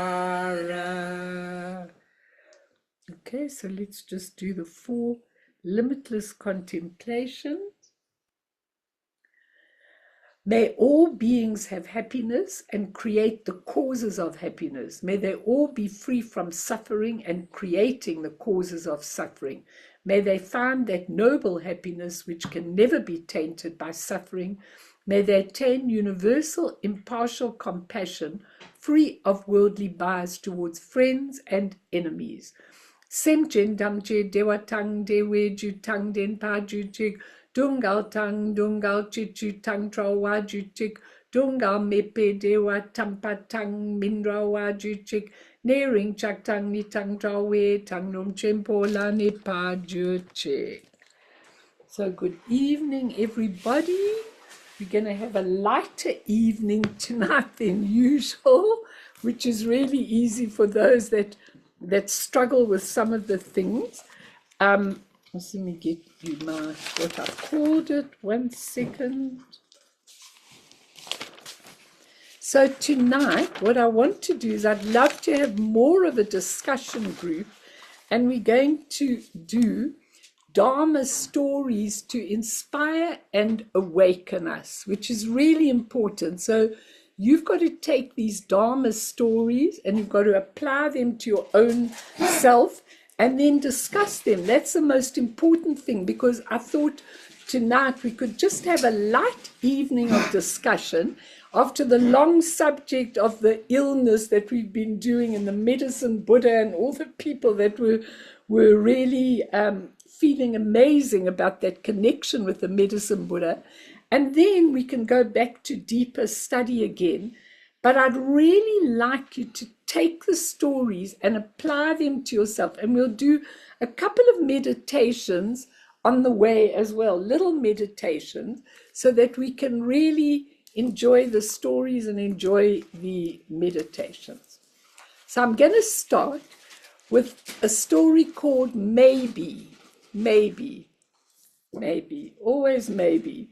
Vajradhara. Okay, so let's just do the 4 limitless contemplations. May all beings have happiness and create the causes of happiness. May they all be free from suffering and creating the causes of suffering. May they find that noble happiness which can never be tainted by suffering. May they attain universal impartial compassion, free of worldly bias towards friends and enemies. Semchen damche dewatang dewe jutang den pa juchik dungal tang dungal chichu tang trawa juchik dungal mepe dewa tampa tang mindrawa juchik nering chak tang ni tang trawe tang num chempola ne pa juchik. So good evening, everybody. We're going to have a lighter evening tonight than usual, which is really easy for those that struggle with some of the things. Let me get you what I called it. 1 second. So tonight, what I want to do is I'd love to have more of a discussion group, and we're going to do Dharma stories to inspire and awaken us, which is really important. So you've got to take these Dharma stories and you've got to apply them to your own self and then discuss them. That's the most important thing, because I thought tonight we could just have a light evening of discussion after the long subject of the illness that we've been doing in the medicine Buddha, and all the people that were really feeling amazing about that connection with the medicine Buddha. And then we can go back to deeper study again. But I'd really like you to take the stories and apply them to yourself. And we'll do a couple of meditations on the way as well, little meditations, so that we can really enjoy the stories and enjoy the meditations. So I'm going to start with a story called Maybe, always maybe.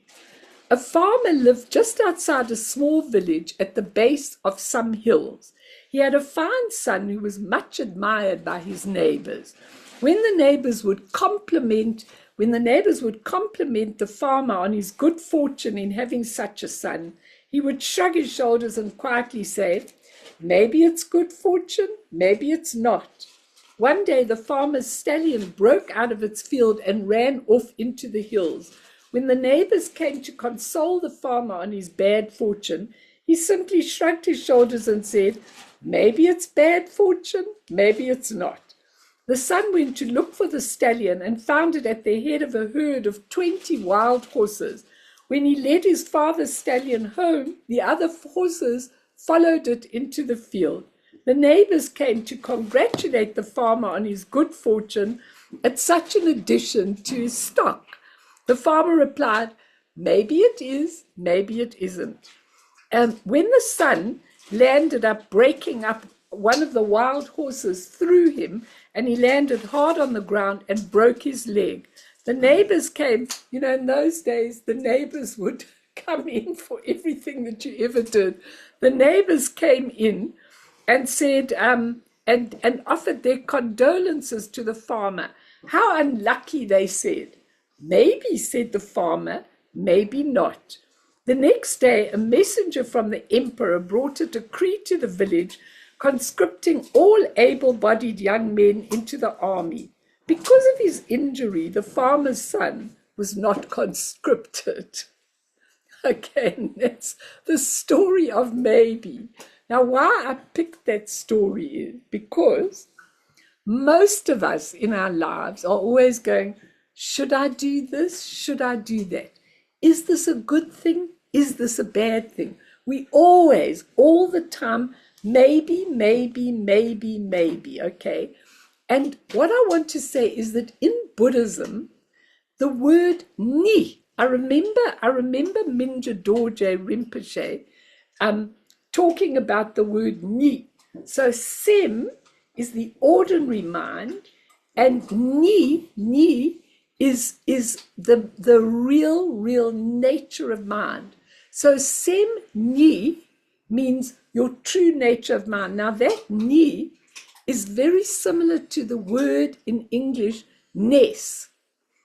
A farmer lived just outside a small village at the base of some hills. He had a fine son who was much admired by his neighbors. When the neighbors would compliment the farmer on his good fortune in having such a son, he would shrug his shoulders and quietly say, "Maybe it's good fortune, maybe it's not." One day the farmer's stallion broke out of its field and ran off into the hills. When the neighbors came to console the farmer on his bad fortune, he simply shrugged his shoulders and said, "Maybe it's bad fortune, maybe it's not." The son went to look for the stallion and found it at the head of a herd of 20 wild horses. When he led his father's stallion home, the other horses followed it into the field. The neighbors came to congratulate the farmer on his good fortune at such an addition to his stock. The farmer replied, "Maybe it is, maybe it isn't." When the son landed up breaking up one of the wild horses threw him, and he landed hard on the ground and broke his leg. The neighbors came, in those days, the neighbors would come in for everything that you ever did. The neighbors came in and said, and offered their condolences to the farmer. How unlucky, they said. "Maybe," said the farmer, "maybe not." The next day, a messenger from the emperor brought a decree to the village conscripting all able-bodied young men into the army. Because of his injury, the farmer's son was not conscripted. Again, that's the story of Maybe. Now, why I picked that story is because most of us in our lives are always going, should I do this? Should I do that? Is this a good thing? Is this a bad thing? We always, all the time, maybe, okay? And what I want to say is that in Buddhism, the word ni, I remember Minja Dorje Rinpoche talking about the word ni. So sem is the ordinary mind, and ni is the real nature of mind. So sem ni means your true nature of mind. Now that ni is very similar to the word in English nes.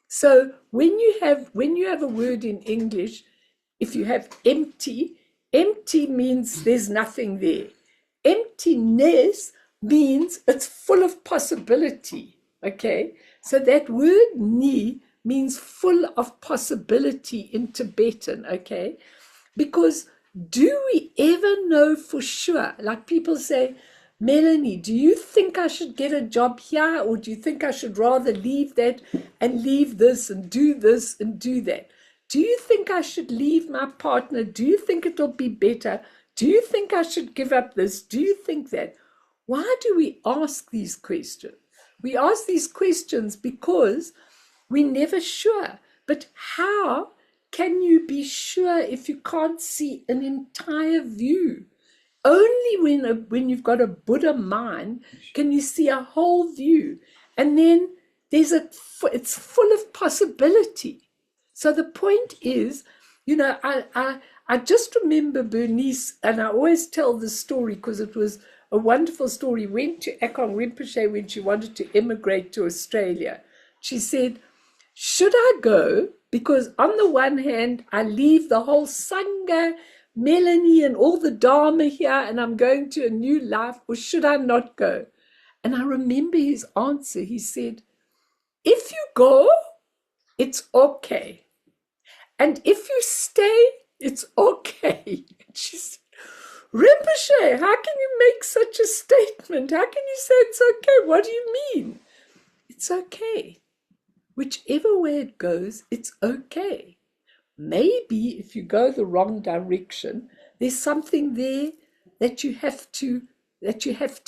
So when you have a word in English, if you have empty, empty means there's nothing there. Emptiness means it's full of possibility. Okay, so that word ni means full of possibility in Tibetan. Okay, because do we ever know for sure? Like people say, Melanie, do you think I should get a job here, or do you think I should rather leave that and leave this and do this and do that? Do you think I should leave my partner? Do you think it'll be better? Do you think I should give up this? Do you think that? Why do we ask these questions? We ask these questions because we're never sure. But how can you be sure if you can't see an entire view? Only when you've got a Buddha mind can you see a whole view. And then it's full of possibility. So the point is, I just remember Bernice, and I always tell this story because it was a wonderful story. Went to Akong Rinpoche when she wanted to emigrate to Australia. She said, should I go? Because on the one hand, I leave the whole Sangha, Melanie, and all the Dharma here, and I'm going to a new life, or should I not go? And I remember his answer. He said, if you go, it's okay. And if you stay, it's okay. And she said, Rinpoche, how can you make such a statement? How can you say it's okay? What do you mean? It's okay. Whichever way it goes, it's okay. Maybe if you go the wrong direction, there's something there that you have to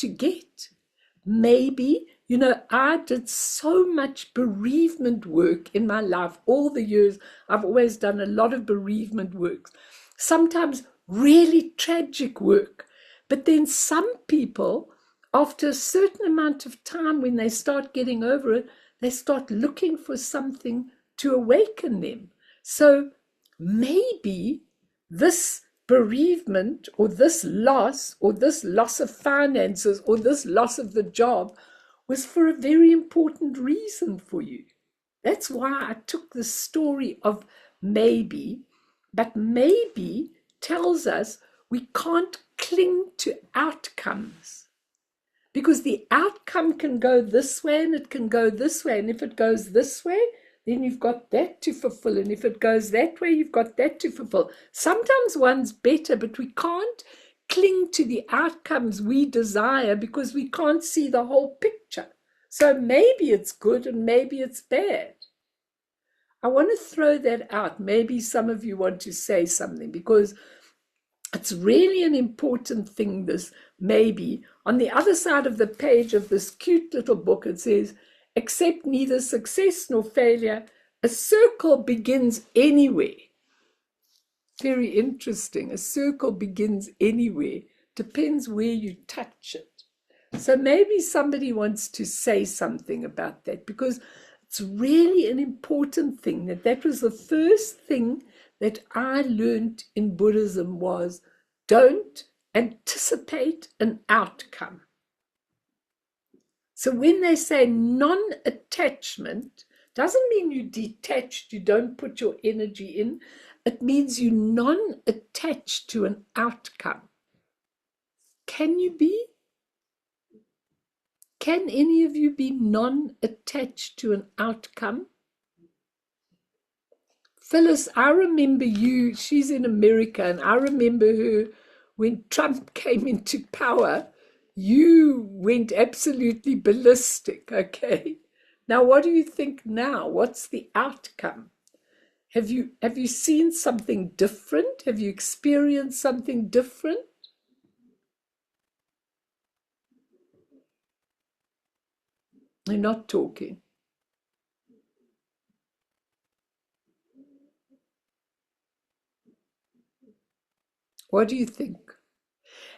get. Maybe, I did so much bereavement work in my life. All the years, I've always done a lot of bereavement work. Sometimes really tragic work. But then some people, after a certain amount of time, when they start getting over it, they start looking for something to awaken them. So maybe this bereavement or this loss of finances or this loss of the job was for a very important reason for you. That's why I took the story of maybe, but maybe tells us we can't cling to outcomes. Because the outcome can go this way and it can go this way. And if it goes this way, then you've got that to fulfill. And if it goes that way, you've got that to fulfill. Sometimes one's better, but we can't cling to the outcomes we desire because we can't see the whole picture. So maybe it's good and maybe it's bad. I want to throw that out. Maybe some of you want to say something because it's really an important thing, this maybe. On the other side of the page of this cute little book, it says, accept neither success nor failure. A circle begins anywhere. Very interesting. A circle begins anywhere. Depends where you touch it. So maybe somebody wants to say something about that because it's really an important thing. That was the first thing that I learned in Buddhism was don't anticipate an outcome. So when they say non-attachment, doesn't mean you detached, you don't put your energy in. It means you non-attached to an outcome. Can you be? Can any of you be non-attached to an outcome? Phyllis, I remember you, she's in America, and I remember her when Trump came into power, you went absolutely ballistic, okay? Now, what do you think now? What's the outcome? Have you seen something different? Have you experienced something different? You're not talking. What do you think?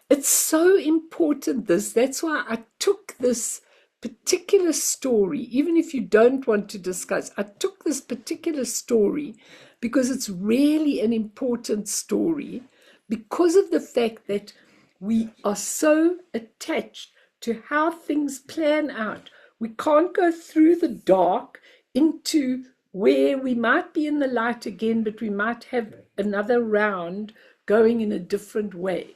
It's so important, that's why I took this particular story, even if you don't want to discuss, I took this particular story because it's really an important story because of the fact that we are so attached to how things plan out. We can't go through the dark into where we might be in the light again, but we might have another round going in a different way.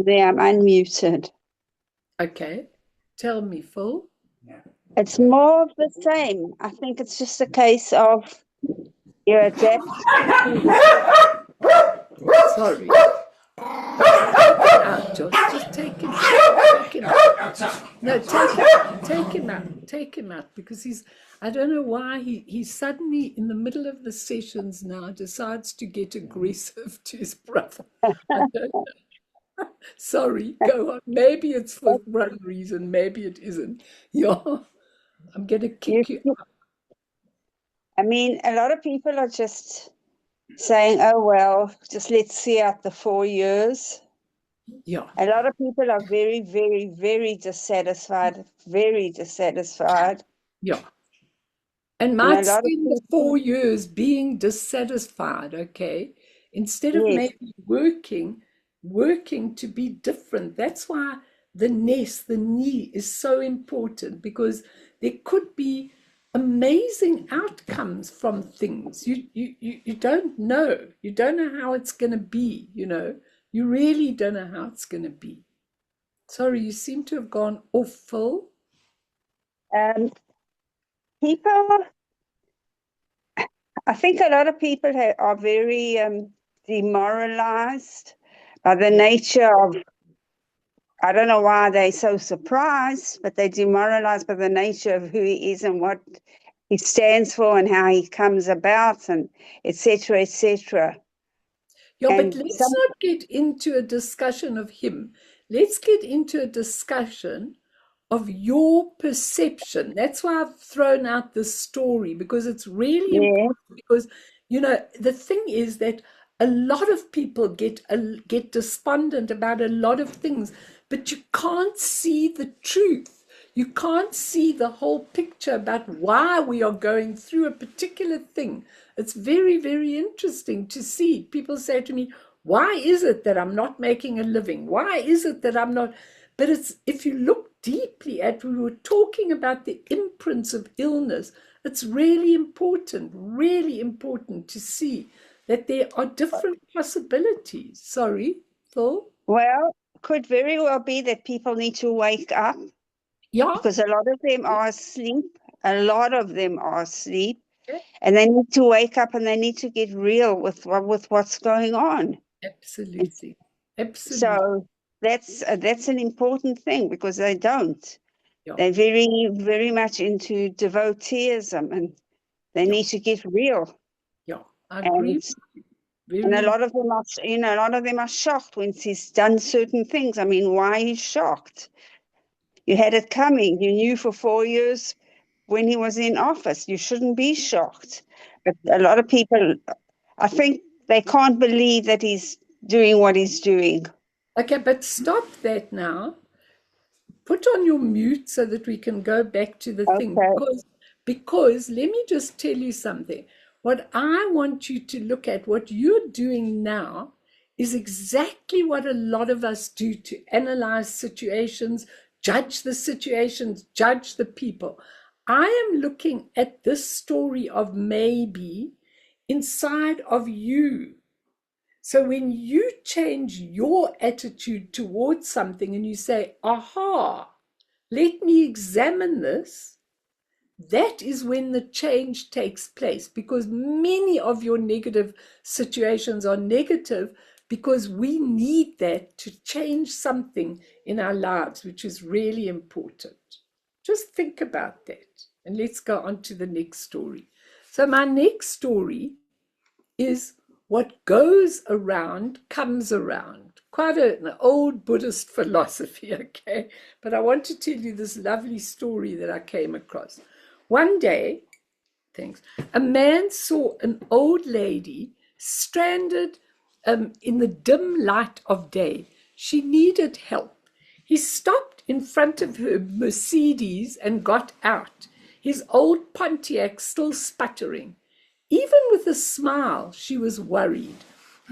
There, I'm unmuted. Okay, tell me, Phil. It's more of the same. I think it's just a case of you adapt to the Sorry. Out, Josh. Just take him out. Take him out. No, take him out. Take him out because I don't know why he suddenly, in the middle of the sessions now, decides to get aggressive to his brother. I don't know. Sorry, go on. Maybe it's for one reason, maybe it isn't. Yeah, I'm going to kick you out. I mean, a lot of people are just saying, oh, well, just let's see out the 4 years. Yeah. A lot of people are very, very, very dissatisfied, very dissatisfied. Yeah. And might spend the 4 years being dissatisfied, okay? Instead of Yes. maybe working to be different. That's why the nest, the knee is so important because there could be amazing outcomes from things. You don't know. You don't know how it's going to be, you know. You really don't know how it's going to be. Sorry, you seem to have gone off, Phil. People, I think a lot of people are very demoralized by the nature of, I don't know why they're so surprised, but they're demoralized by the nature of who he is and what he stands for and how he comes about and etc., etc. Yeah, but And let's some, not get into a discussion of him. Let's get into a discussion of your perception. That's why I've thrown out this story because it's really yeah, important. Because, you know, the thing is that a lot of people get despondent about a lot of things, but you can't see the truth. You can't see the whole picture about why we are going through a particular thing. It's very, very interesting to see. People say to me, why is it that I'm not making a living? Why is it that I'm not? But it's, if you look deeply at, we were talking about the imprints of illness, it's really important to see that there are different possibilities. Sorry, Phil? well, could very well be that people need to wake up Yeah, because a lot of them are asleep. A lot of them are asleep, and they need to wake up and they need to get real with what's going on. And absolutely. Absolutely. so that's an important thing because they don't. Yeah, They're very, very much into devoteeism and they yeah, need to get real. yeah. I agree. And and a Very, lot of them are, a lot of them are shocked when he's done certain things. I mean, why he's shocked? You had it coming. You knew for 4 years when he was in office. You shouldn't be shocked. But a lot of people, I think they can't believe that he's doing what he's doing. okay, but stop that now. Put on your mute so that we can go back to the thing Okay. because let me just tell you something. What I want you to look at, what you're doing now, is exactly what a lot of us do to analyze situations, judge the situations, judge the people. I am looking at this story of maybe inside of you. So when you change your attitude towards something and you say, aha, let me examine this, that is when the change takes place because many of your negative situations are negative because we need that to change something in our lives, which is really important. Just think about that. And let's go on to the next story. So, my next story is what goes around comes around. Quite an old Buddhist philosophy, okay? But I want to tell you this lovely story that I came across. One day, thanks, a man saw an old lady stranded in the dim light of day. She needed help. He stopped in front of her Mercedes and got out, his old Pontiac still sputtering. Even with a smile, she was worried.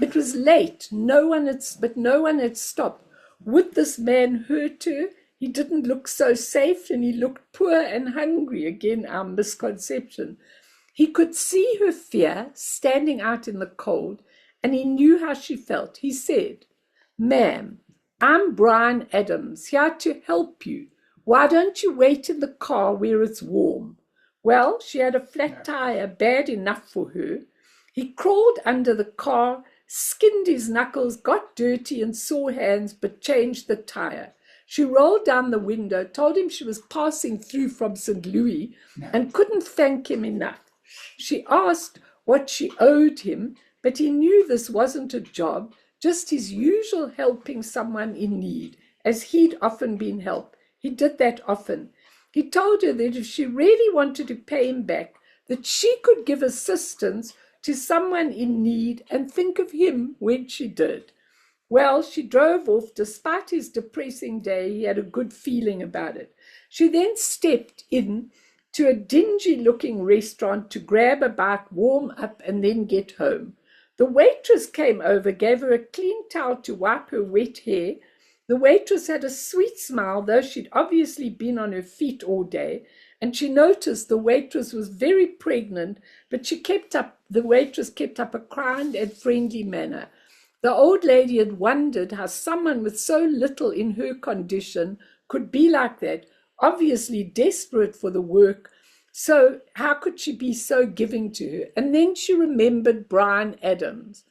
It was late, but no one had stopped. Would this man hurt her? He didn't look so safe, and he looked poor and hungry. Again, our misconception. He could see her fear standing out in the cold, and he knew how she felt. He said, "Ma'am, I'm Brian Adams, here to help you. Why don't you wait in the car where it's warm?" Well, she had a flat tire, bad enough for her. He crawled under the car, skinned his knuckles, got dirty and sore hands, but changed the tire. She rolled down the window, told him she was passing through from St. Louis and couldn't thank him enough. She asked what she owed him, but he knew this wasn't a job, just his usual helping someone in need, as he'd often been helped. He did that often. He told her that if she really wanted to pay him back, that she could give assistance to someone in need and think of him when she did. Well, she drove off. Despite his depressing day, he had a good feeling about it. She then stepped in to a dingy-looking restaurant to grab a bite, warm up, and then get home. The waitress came over, gave her a clean towel to wipe her wet hair. The waitress had a sweet smile, though she'd obviously been on her feet all day, and she noticed the waitress was very pregnant, but the waitress kept up a kind and friendly manner. The old lady had wondered how someone with so little in her condition could be like that, obviously desperate for the work. So how could she be so giving to her? And then she remembered Brian Adams.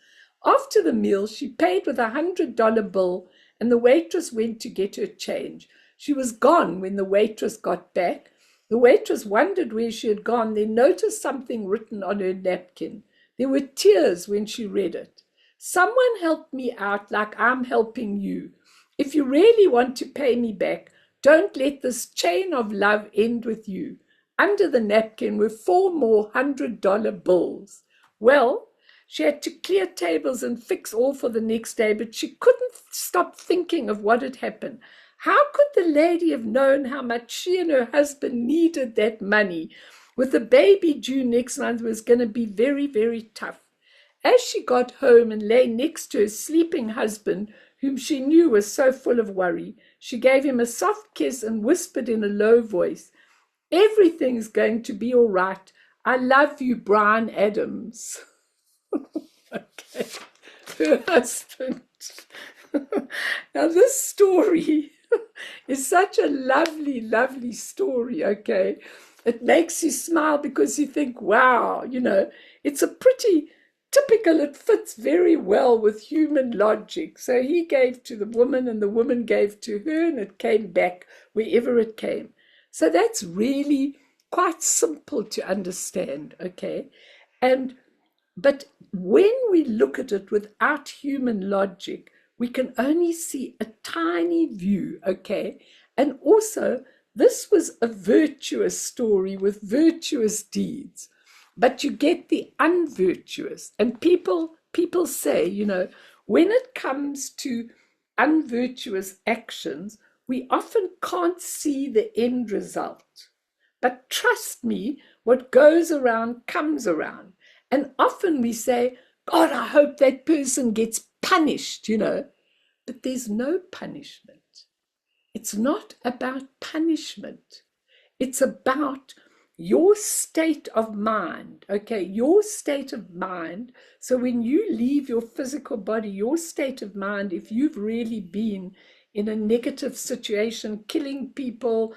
After the meal, she paid with $100 bill, and the waitress went to get her change. She was gone when the waitress got back. The waitress wondered where she had gone, then noticed something written on her napkin. There were tears when she read it. "Someone help me out like I'm helping you. If you really want to pay me back, don't let this chain of love end with you." Under the napkin were 4 more $100 bills. Well, she had to clear tables and fix all for the next day, but she couldn't stop thinking of what had happened. How could the lady have known how much she and her husband needed that money? With the baby due next month, it was going to be very, very tough. As she got home and lay next to her sleeping husband, whom she knew was so full of worry, she gave him a soft kiss and whispered in a low voice, "Everything's going to be all right. I love you, Brian Adams." Okay, her husband. Now this story is such a lovely, lovely story, okay? It makes you smile because you think, wow, it's a pretty typical, it fits very well with human logic. So he gave to the woman and the woman gave to her, and it came back wherever it came. So that's really quite simple to understand, okay? But when we look at it without human logic, we can only see a tiny view, okay? And also, this was a virtuous story with virtuous deeds. But you get the unvirtuous. And people say, when it comes to unvirtuous actions, we often can't see the end result. But trust me, what goes around comes around. And often we say, God, I hope that person gets punished, But there's no punishment. It's not about punishment. It's about your state of mind, okay? Your state of mind. So when you leave your physical body, your state of mind, if you've really been in a negative situation, killing people,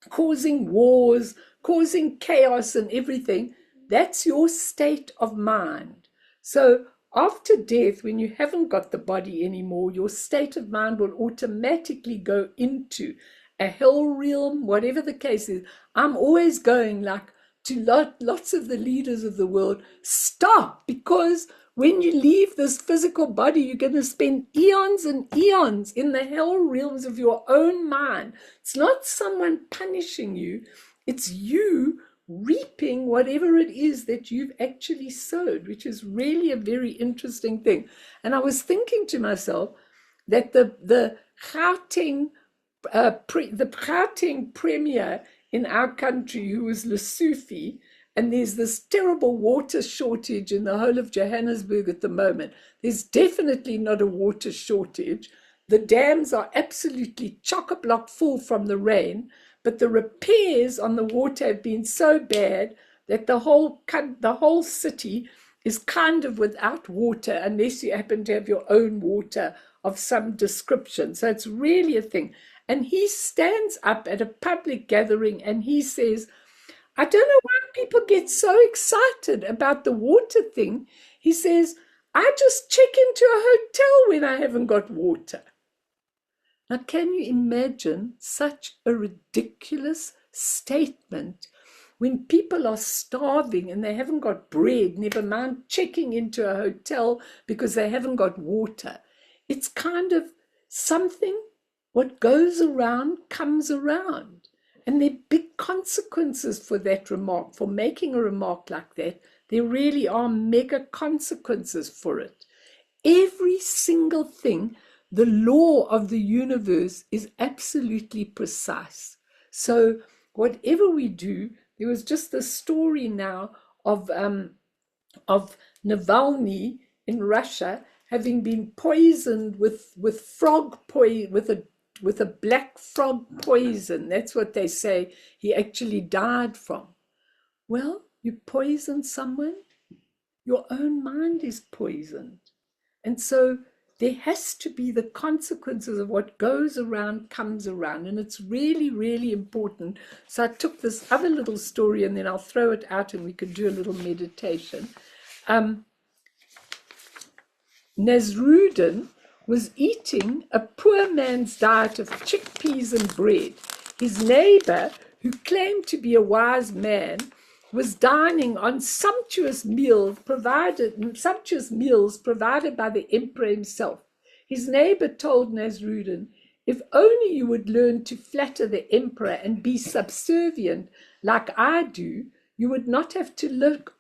causing wars, causing chaos and everything, that's your state of mind. So after death, when you haven't got the body anymore, your state of mind will automatically go into a hell realm, whatever the case is. I'm always going like to lots of the leaders of the world, stop, because when you leave this physical body, you're going to spend eons and eons in the hell realms of your own mind. It's not someone punishing you. It's you reaping whatever it is that you've actually sowed, which is really a very interesting thing. And I was thinking to myself that the Gauteng the Gauteng premier in our country who was Lesotho, and there's this terrible water shortage in the whole of Johannesburg at the moment. There's definitely not a water shortage. The dams are absolutely chock-a-block full from the rain, but the repairs on the water have been so bad that the whole city is kind of without water unless you happen to have your own water of some description. So it's really a thing. And he stands up at a public gathering and he says, I don't know why people get so excited about the water thing. He says, I just check into a hotel when I haven't got water. Now, can you imagine such a ridiculous statement when people are starving and they haven't got bread, never mind checking into a hotel because they haven't got water? It's kind of something, what goes around comes around. And there are big consequences for that remark, for making a remark like that. There really are mega consequences for it. Every single thing, the law of the universe is absolutely precise. So whatever we do, there was just this story now of Navalny in Russia having been poisoned with frog poison, with a black frog poison. That's what they say he actually died from. Well, you poison someone, your own mind is poisoned. And so there has to be the consequences of what goes around comes around. And it's really, really important. So I took this other little story and then I'll throw it out and we could do a little meditation. Nasruddin was eating a poor man's diet of chickpeas and bread. His neighbor, who claimed to be a wise man, was dining on sumptuous meals provided by the emperor himself. His neighbor told Nasruddin, if only you would learn to flatter the emperor and be subservient like I do, you would not have to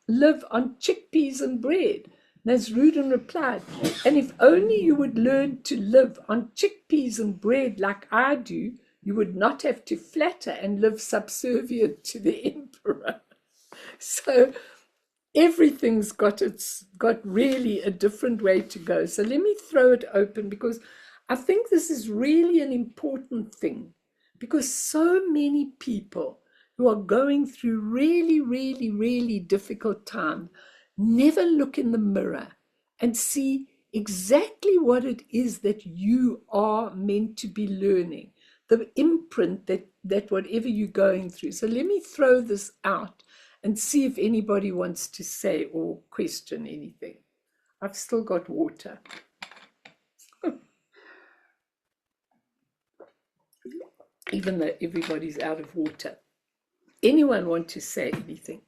live on chickpeas and bread. Nasruddin replied, and if only you would learn to live on chickpeas and bread like I do, you would not have to flatter and live subservient to the emperor. So everything's got really a different way to go. So let me throw it open because I think this is really an important thing, because so many people who are going through really, really, really difficult times never look in the mirror and see exactly what it is that you are meant to be learning, the imprint that whatever you're going through. So let me throw this out and see if anybody wants to say or question anything. I've still got water. Even though everybody's out of water. Anyone want to say anything?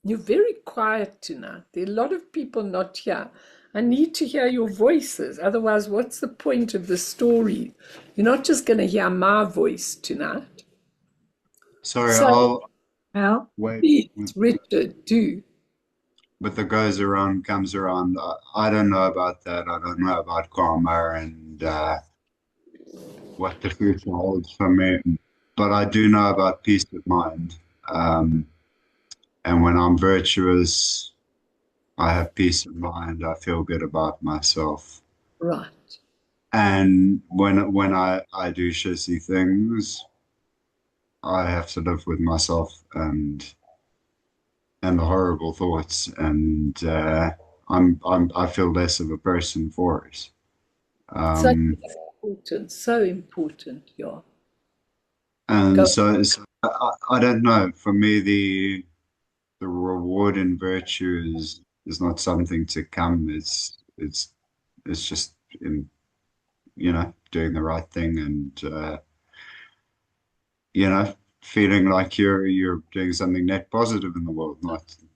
You're very quiet tonight. There are a lot of people not here. I need to hear your voices. Otherwise, what's the point of the story? You're not just going to hear my voice tonight. Sorry, So, I'll wait. please, Richard, do. But the goes around comes around. I don't know about that. I don't know about karma and what the future holds for me. But I do know about peace of mind. And when I'm virtuous, I have peace of mind. I feel good about myself. Right. And when I do shitty things, I have to live with myself and the horrible thoughts, and I feel less of a person for it. So important, yeah. And so I don't know. For me, the reward in virtue is not something to come. It's just in doing the right thing and feeling like you're doing something net positive in the world,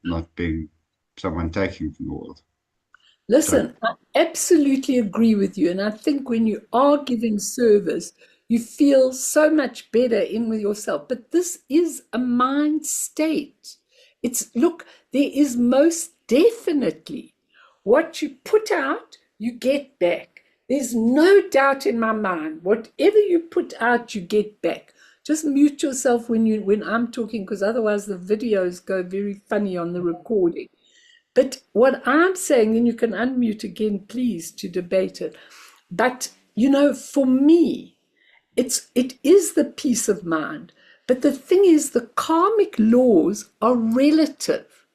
not being someone taking from the world. Listen, I absolutely agree with you. And I think when you are giving service, you feel so much better in with yourself. But this is a mind state. Look, there is most definitely what you put out, you get back. There's no doubt in my mind, whatever you put out, you get back. Just mute yourself when I'm talking, because otherwise the videos go very funny on the recording. But what I'm saying, then you can unmute again, please, to debate it. But, for me, it is the peace of mind. But the thing is, the karmic laws are relative.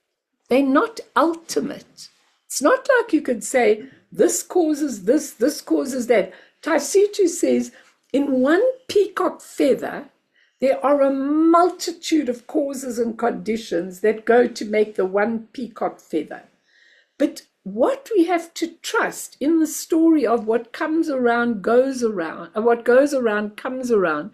They're not ultimate. It's not like you could say, this causes this causes that. Taisitu says, in one peacock feather, there are a multitude of causes and conditions that go to make the one peacock feather. But what we have to trust in the story of what comes around goes around, and what goes around comes around,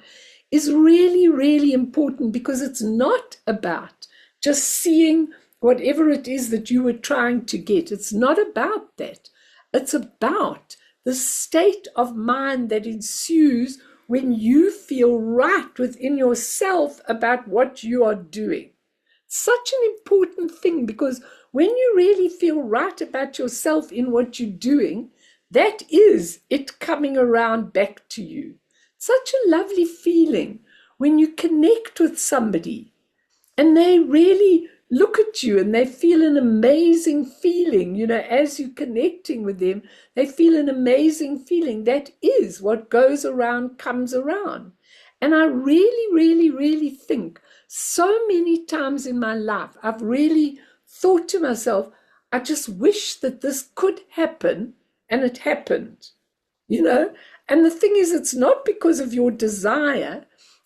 is really, really important, because it's not about just seeing whatever it is that you were trying to get. It's not about that. It's about the state of mind that ensues when you feel right within yourself about what you are doing. Such an important thing, because when you really feel right about yourself in what you're doing, that is it coming around back to you. Such a lovely feeling when you connect with somebody and they really look at you and they feel an amazing feeling, as you're connecting with them, they feel an amazing feeling. That is what goes around comes around. And I really, really, really think so many times in my life, I've really thought to myself, I just wish that this could happen, and it happened, And the thing is, it's not because of your desire.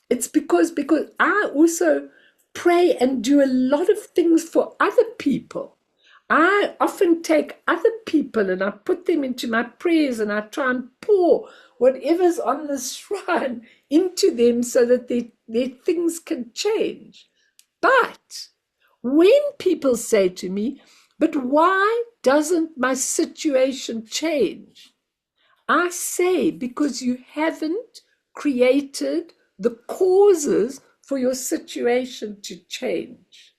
It's because I also pray and do a lot of things for other people. I often take other people and I put them into my prayers, and I try and pour whatever's on the shrine into them so that their things can change. But when people say to me, but why doesn't my situation change? I say, because you haven't created the causes for your situation to change.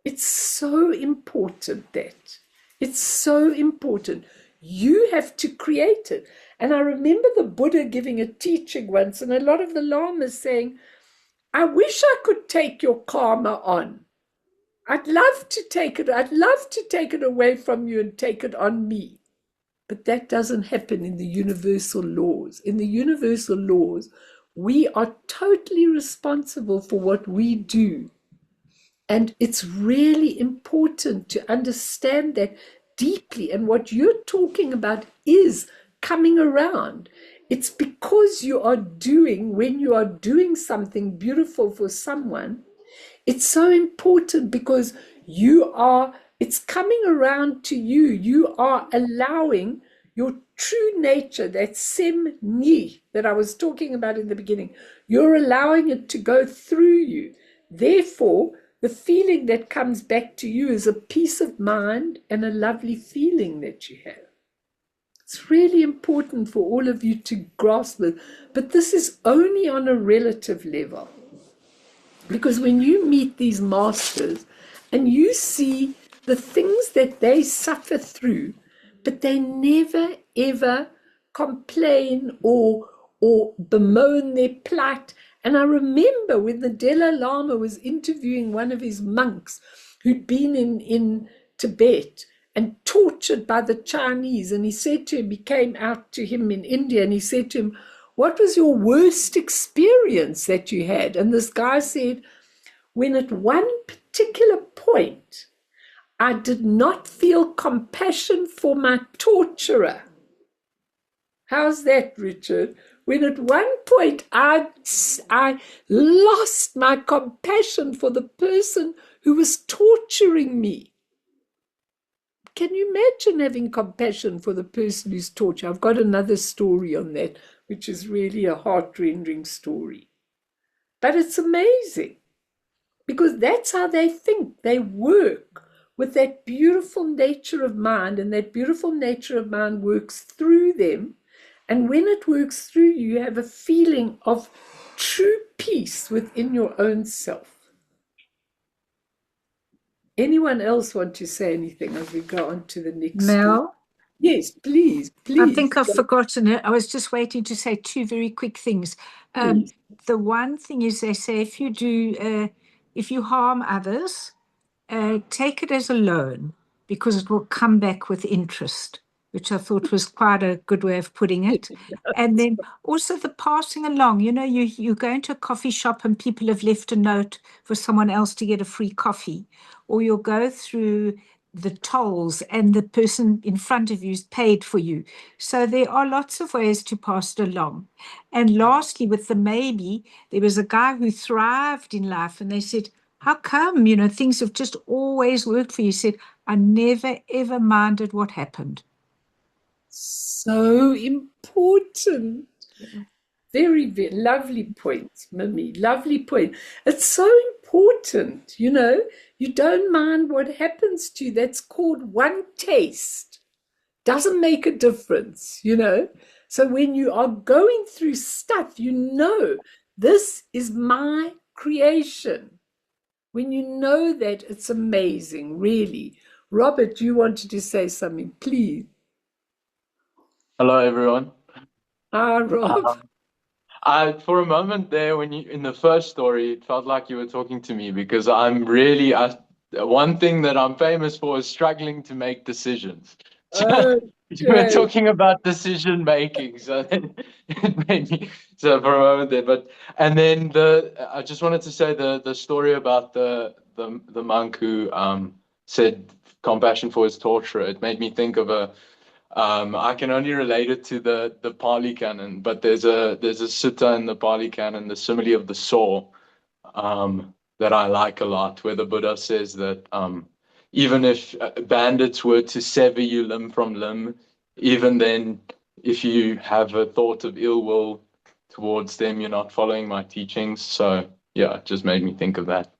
It's so important that. It's so important. You have to create it. And I remember the Buddha giving a teaching once, and a lot of the lamas saying, I wish I could take your karma on. I'd love to take it. I'd love to take it away from you and take it on me. But that doesn't happen in the universal laws. In the universal laws, we are totally responsible for what we do. And it's really important to understand that deeply. And what you're talking about is coming around. It's because when you are doing something beautiful for someone, it's so important, because it's coming around to you. You are allowing your true nature, that sem ni that I was talking about in the beginning, you're allowing it to go through you. Therefore, the feeling that comes back to you is a peace of mind and a lovely feeling that you have. It's really important for all of you to grasp it. But this is only on a relative level. Because when you meet these masters and you see the things that they suffer through, but they never, ever complain or bemoan their plight. And I remember when the Dalai Lama was interviewing one of his monks who'd been in Tibet and tortured by the Chinese. And he said to him, he came out to him in India, and he said to him, what was your worst experience that you had? And this guy said, when at one particular point, I did not feel compassion for my torturer. How's that, Richard? When at one point I lost my compassion for the person who was torturing me. Can you imagine having compassion for the person who's tortured? I've got another story on that, which is really a heart-rending story. But it's amazing, because that's how they think. They work with that beautiful nature of mind, and that beautiful nature of mind works through them. And when it works through you, you have a feeling of true peace within your own self. Anyone else want to say anything as we go on to the next Mel, Yes, please, I please, think I've forgotten it. I was just waiting to say two very quick things. please. The one thing is they say if you harm others, take it as a loan because it will come back with interest, which I thought was quite a good way of putting it. And then also the passing along, you go into a coffee shop and people have left a note for someone else to get a free coffee, or you'll go through the tolls and the person in front of you's paid for you. So there are lots of ways to pass it along. And lastly, with the maybe, there was a guy who thrived in life and they said, how come, things have just always worked for you? He said, I never, ever minded what happened. So important. Very, very lovely point, Mimi. Lovely point. It's so important, You don't mind what happens to you. That's called one taste. Doesn't make a difference. So when you are going through stuff, this is my creation. When you know that, it's amazing, really. Robert, you wanted to say something, please. Hello, everyone. Ah, Rob. For a moment there, when in the first story, it felt like you were talking to me because one thing that I'm famous for is struggling to make decisions. You were Okay. talking about decision making, so then it made me so for a moment there. And then I just wanted to say the story about the monk who said compassion for his torturer. It made me think of I can only relate it to the Pali Canon, but there's a sutta in the Pali Canon, the simile of the saw, that I like a lot, where the Buddha says that even if bandits were to sever you limb from limb, even then, if you have a thought of ill will towards them, you're not following my teachings. So yeah, it just made me think of that.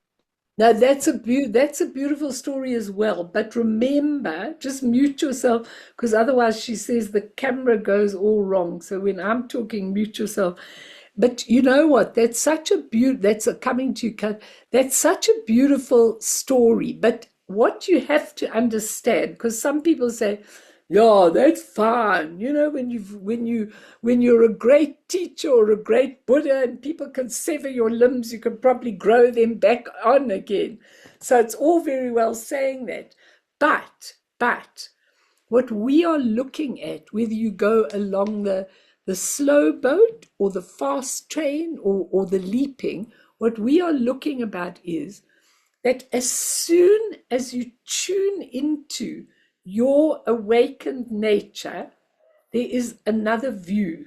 Now that's a beautiful story as well. But remember, just mute yourself because otherwise she says the camera goes all wrong. So when I'm talking, mute yourself. But you know what? That's such a coming to you. That's such a beautiful story. But what you have to understand, because some people say, yeah, that's fine. When you're a great teacher or a great Buddha and people can sever your limbs, you can probably grow them back on again. So it's all very well saying that. But what we are looking at, whether you go along the slow boat or the fast train or the leaping, what we are looking about is that as soon as you tune into your awakened nature, there is another view.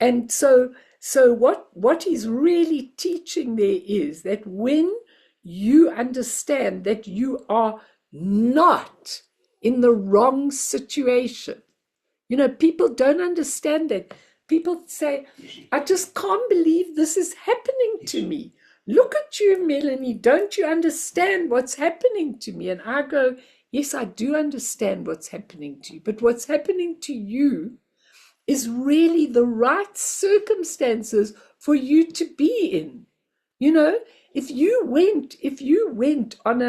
And so what he's really teaching there is that when you understand that you are not in the wrong situation, people don't understand that. People say, I just can't believe this is happening to me. Look at you, Melanie. Don't you understand what's happening to me? And I go, yes, I do understand what's happening to you. But what's happening to you is really the right circumstances for you to be in. If you went if you went and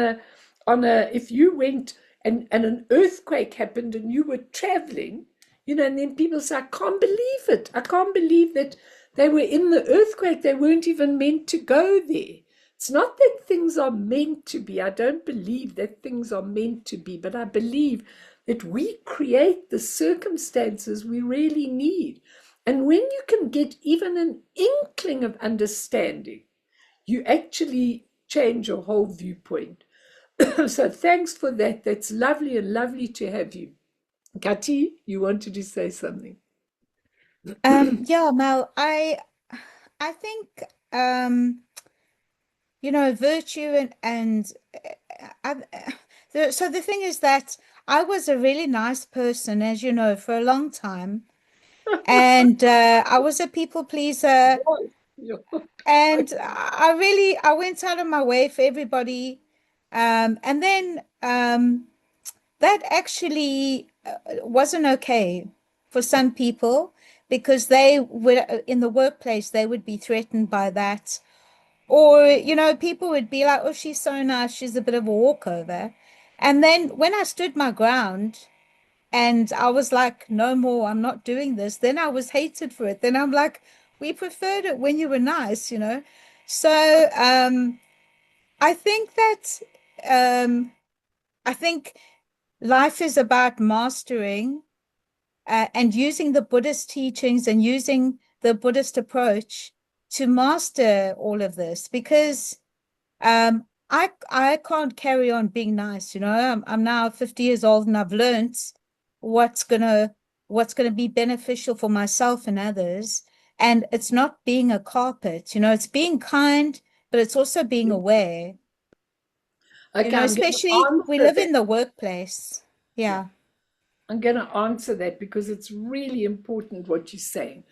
an earthquake happened and you were traveling, and then people say, I can't believe it. I can't believe that they were in the earthquake. They weren't even meant to go there. It's not that things are meant to be. I don't believe that things are meant to be, but I believe that we create the circumstances we really need. And when you can get even an inkling of understanding, you actually change your whole viewpoint. So thanks for that. That's lovely and lovely to have you. Kati, you wanted to say something? Yeah, Mel, I think virtue and so the thing is that I was a really nice person, as you know, for a long time, and I was a people pleaser, and I went out of my way for everybody, and then that actually wasn't okay for some people because they would in the workplace they would be threatened by that, or people would be like, oh, she's so nice, she's a bit of a walkover. And then when I stood my ground And I was like, no more, I'm not doing this. Then I was hated for it. Then I'm like, we preferred it when you were nice, you know? So I think that I think life is about mastering and using the Buddhist teachings and using the Buddhist approach to master all of this, because I can't carry on being nice, you know. I'm now 50 years old and I've learned what's gonna be beneficial for myself and others. And it's not being a carpet, you know, it's being kind, but it's also being aware, you Okay, know, I'm going to especially we answer live that. in the workplace. Yeah. I'm going to answer that because it's really important what you're saying.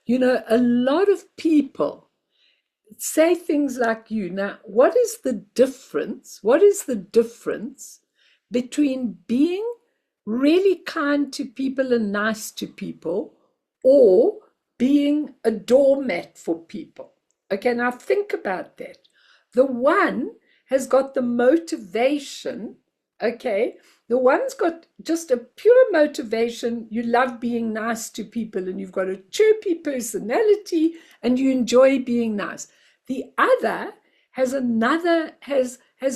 You know, a lot of people say things like you. Now, what is the difference? What is the difference between being really kind to people and nice to people or being a doormat for people? Okay, now think about that. The one has got the motivation, okay? The one's got just a pure motivation. You love being nice to people and you've got a chirpy personality and you enjoy being nice. The other has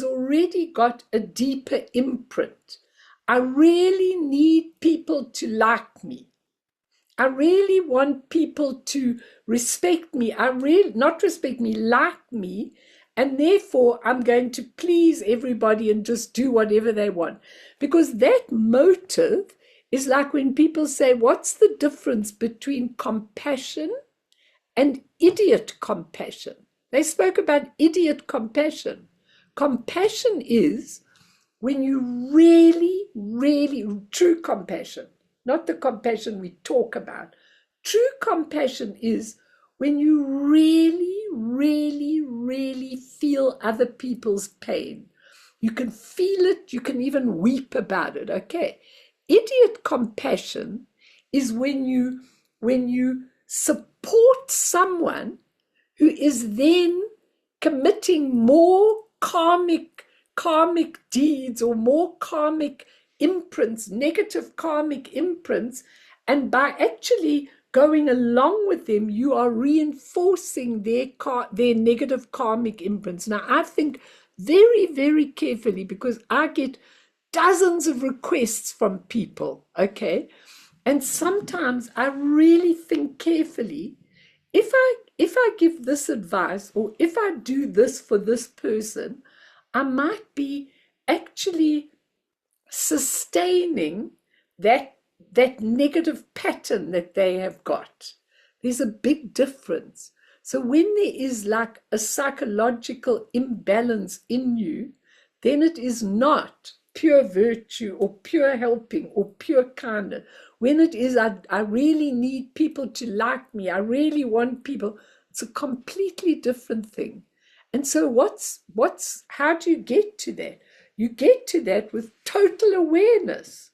already got a deeper imprint. I really need people to like me. I really want people to respect me. I really not respect me, like me. And therefore, I'm going to please everybody and just do whatever they want. Because that motive is like when people say, what's the difference between compassion and idiot compassion? They spoke about idiot compassion. Compassion is when you really, really, true compassion, not the compassion we talk about. True compassion is when you really, really, really feel other people's pain. You can feel it, you can even weep about it, okay? Idiot compassion is when you support someone who is then committing more karmic deeds or more karmic imprints, negative karmic imprints, and by actually going along with them, you are reinforcing their negative karmic imprints. Now, I think very, very carefully because I get dozens of requests from people, okay? And sometimes I really think carefully, if I give this advice or if I do this for this person, I might be actually sustaining that negative pattern that they have got. There's a big difference. So when there is like a psychological imbalance in you, then it is not pure virtue or pure helping or pure kindness. When it is, I really need people to like me, I really want people, it's a completely different thing. And so how do you get to that? You get to that with total awareness.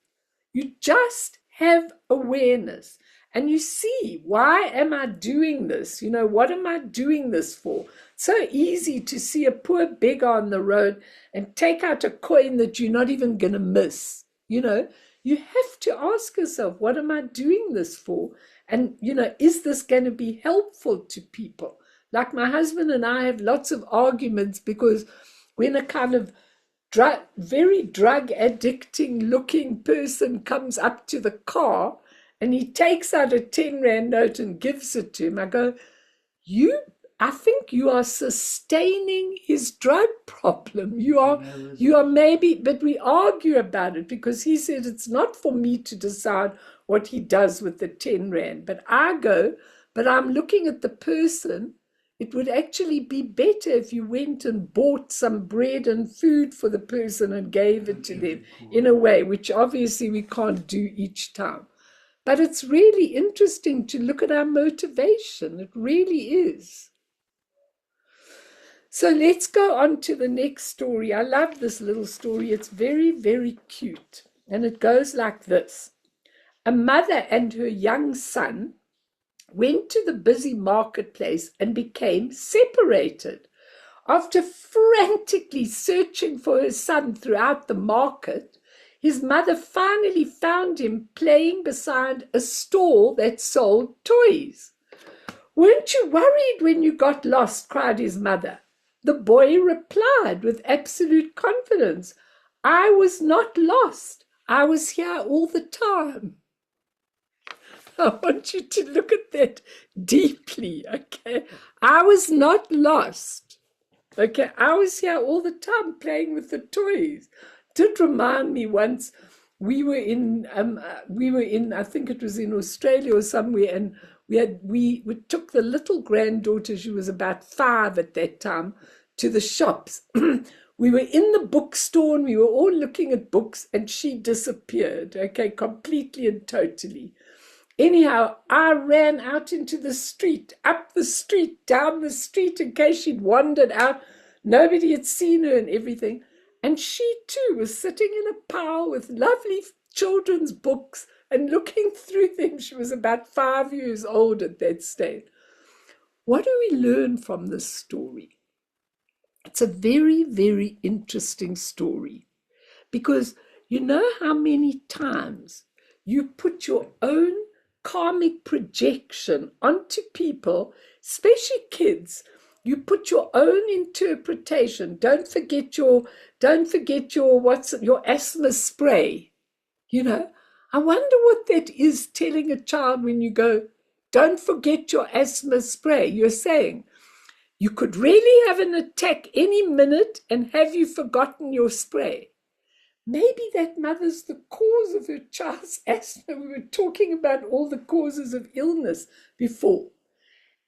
You just have awareness and you see, why am I doing this? You know, what am I doing this for? So easy to see a poor beggar on the road and take out a coin that you're not even going to miss. You know, you have to ask yourself, what am I doing this for? And, you know, is this going to be helpful to people? Like my husband and I have lots of arguments because when a kind of very drug addicting looking person comes up to the car and he takes out a 10 Rand note and gives it to him, I go, I think you are sustaining his drug problem. You are maybe, but we argue about it because he said it's not for me to decide what he does with the 10 Rand. But I go, but I'm looking at the person. It would actually be better if you went and bought some bread and food for the person and gave it to them in a way, which obviously we can't do each time. But it's really interesting to look at our motivation. It really is. So let's go on to the next story. I love this little story. It's very, very cute. And it goes like this. A mother and her young son went to the busy marketplace and became separated. After frantically searching for her son throughout the market, his mother finally found him playing beside a stall that sold toys. "Weren't you worried when you got lost?" cried his mother. The boy replied with absolute confidence, "I was not lost. I was here all the time." I want you to look at that deeply, okay? I was not lost. Okay, I was here all the time playing with the toys. Did remind me once we were in I think it was in Australia or somewhere, and we took the little granddaughter, she was about 5 at that time, to the shops. We were in the bookstore and we were all looking at books, and she disappeared, okay, completely and totally. Anyhow, I ran out into the street, up the street, down the street, in case she'd wandered out. Nobody had seen her and everything. And she too was sitting in a pile with lovely children's books and looking through them. She was about 5 years old at that stage. What do we learn from this story? It's a very, very interesting story, because you know how many times you put your own karmic projection onto people, especially kids. You put your own interpretation. Don't forget your asthma spray. You know, I wonder what that is telling a child when you go, "Don't forget your asthma spray." You're saying, you could really have an attack any minute, and have you forgotten your spray? Maybe that mother's the cause of her child's asthma. We were talking about all the causes of illness before.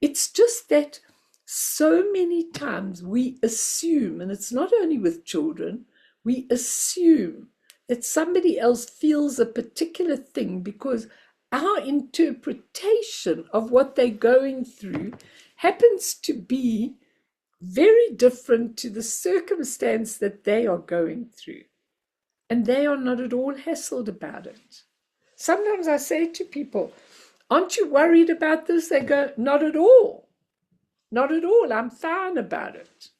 It's just that so many times we assume, and it's not only with children, we assume that somebody else feels a particular thing because our interpretation of what they're going through happens to be very different to the circumstance that they are going through. And they are not at all hassled about it. Sometimes I say to people, "Aren't you worried about this?" They go, "Not at all. Not at all. I'm fine about it."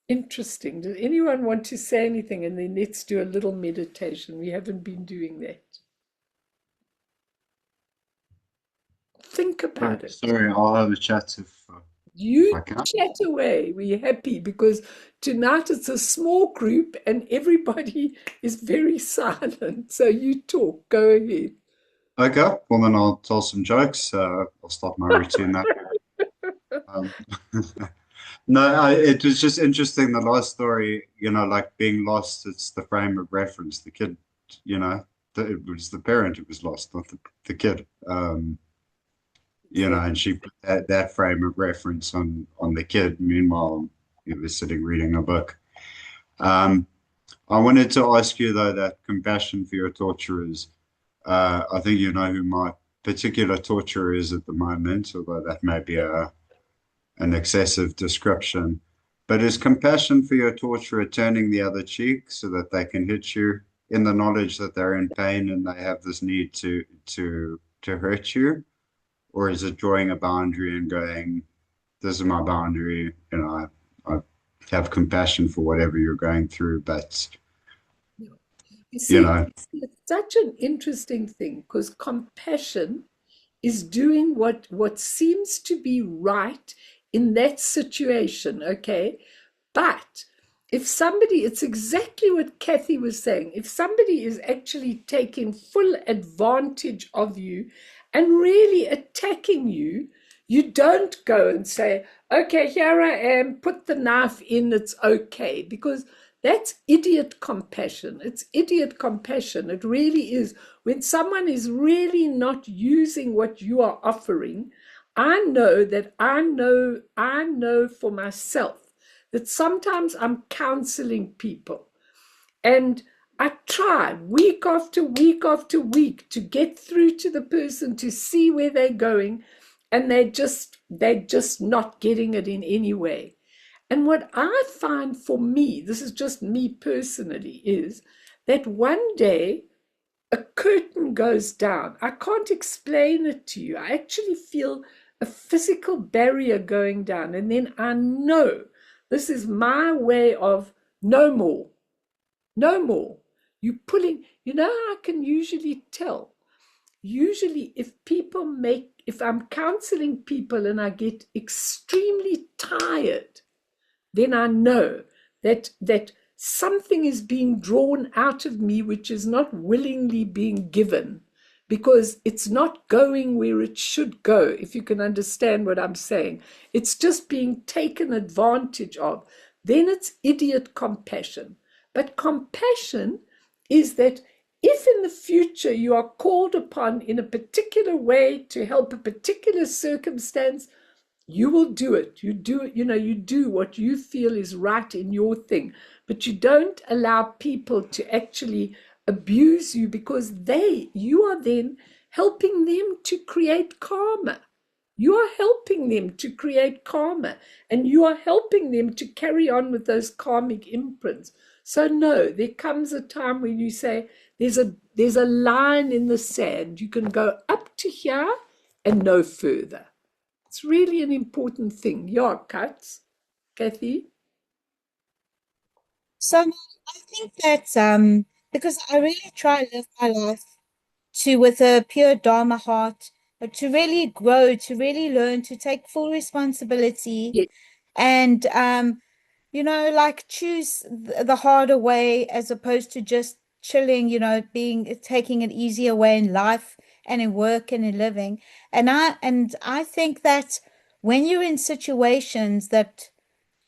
Interesting. Does anyone want to say anything? And then let's do a little meditation. We haven't been doing that. Think about it. Sorry, I'll have a chat if You I can. chat away. We're happy because tonight it's a small group and everybody is very silent. So you talk. Go ahead. Okay, well then I'll tell some jokes. I'll start my routine now. No, it was just interesting. The last story, like being lost, it's the frame of reference. The kid, it was the parent who was lost, not the kid. And she put that frame of reference on the kid. Meanwhile, he was sitting reading a book. I wanted to ask you, though, that compassion for your torturers. I think you know who my particular torturer is at the moment, although that may be an excessive description. But is compassion for your torturer turning the other cheek so that they can hit you in the knowledge that they're in pain and they have this need to hurt you? Or is it drawing a boundary and going, "This is my boundary, I have compassion for whatever you're going through, but You see, it's such an interesting thing, because compassion is doing what seems to be right in that situation, okay? But if somebody, it's exactly what Kathy was saying, if somebody is actually taking full advantage of you and really attacking you, you don't go and say, "Okay, here I am, put the knife in, it's okay," because that's idiot compassion. It's idiot compassion. It really is. When someone is really not using what you are offering, I know for myself that sometimes I'm counseling people, and I try week after week after week to get through to the person to see where they're going, and they're just not getting it in any way. And what I find for me, this is just me personally, is that one day a curtain goes down. I can't explain it to you. I actually feel a physical barrier going down, and then I know this is my way of no more. No more. You're pulling, I can usually tell. Usually, if I'm counseling people and I get extremely tired, then I know that something is being drawn out of me which is not willingly being given, because it's not going where it should go, if you can understand what I'm saying. It's just being taken advantage of. Then it's idiot compassion. But compassion is that if in the future you are called upon in a particular way to help a particular circumstance, you will do it. You do it, you do what you feel is right in your thing, but you don't allow people to actually abuse you, because you are then helping them to create karma. You are helping them to create karma, and you are helping them to carry on with those karmic imprints. So no, there comes a time when you say there's a line in the sand. You can go up to here and no further. It's really an important thing. Yeah, Kathy? So I think that because I really try to live my life with a pure Dharma heart, but to really grow, to really learn, to take full responsibility, Yes. and like choose the harder way as opposed to just chilling, taking an easier way in life and in work and in living. And I think that when you're in situations that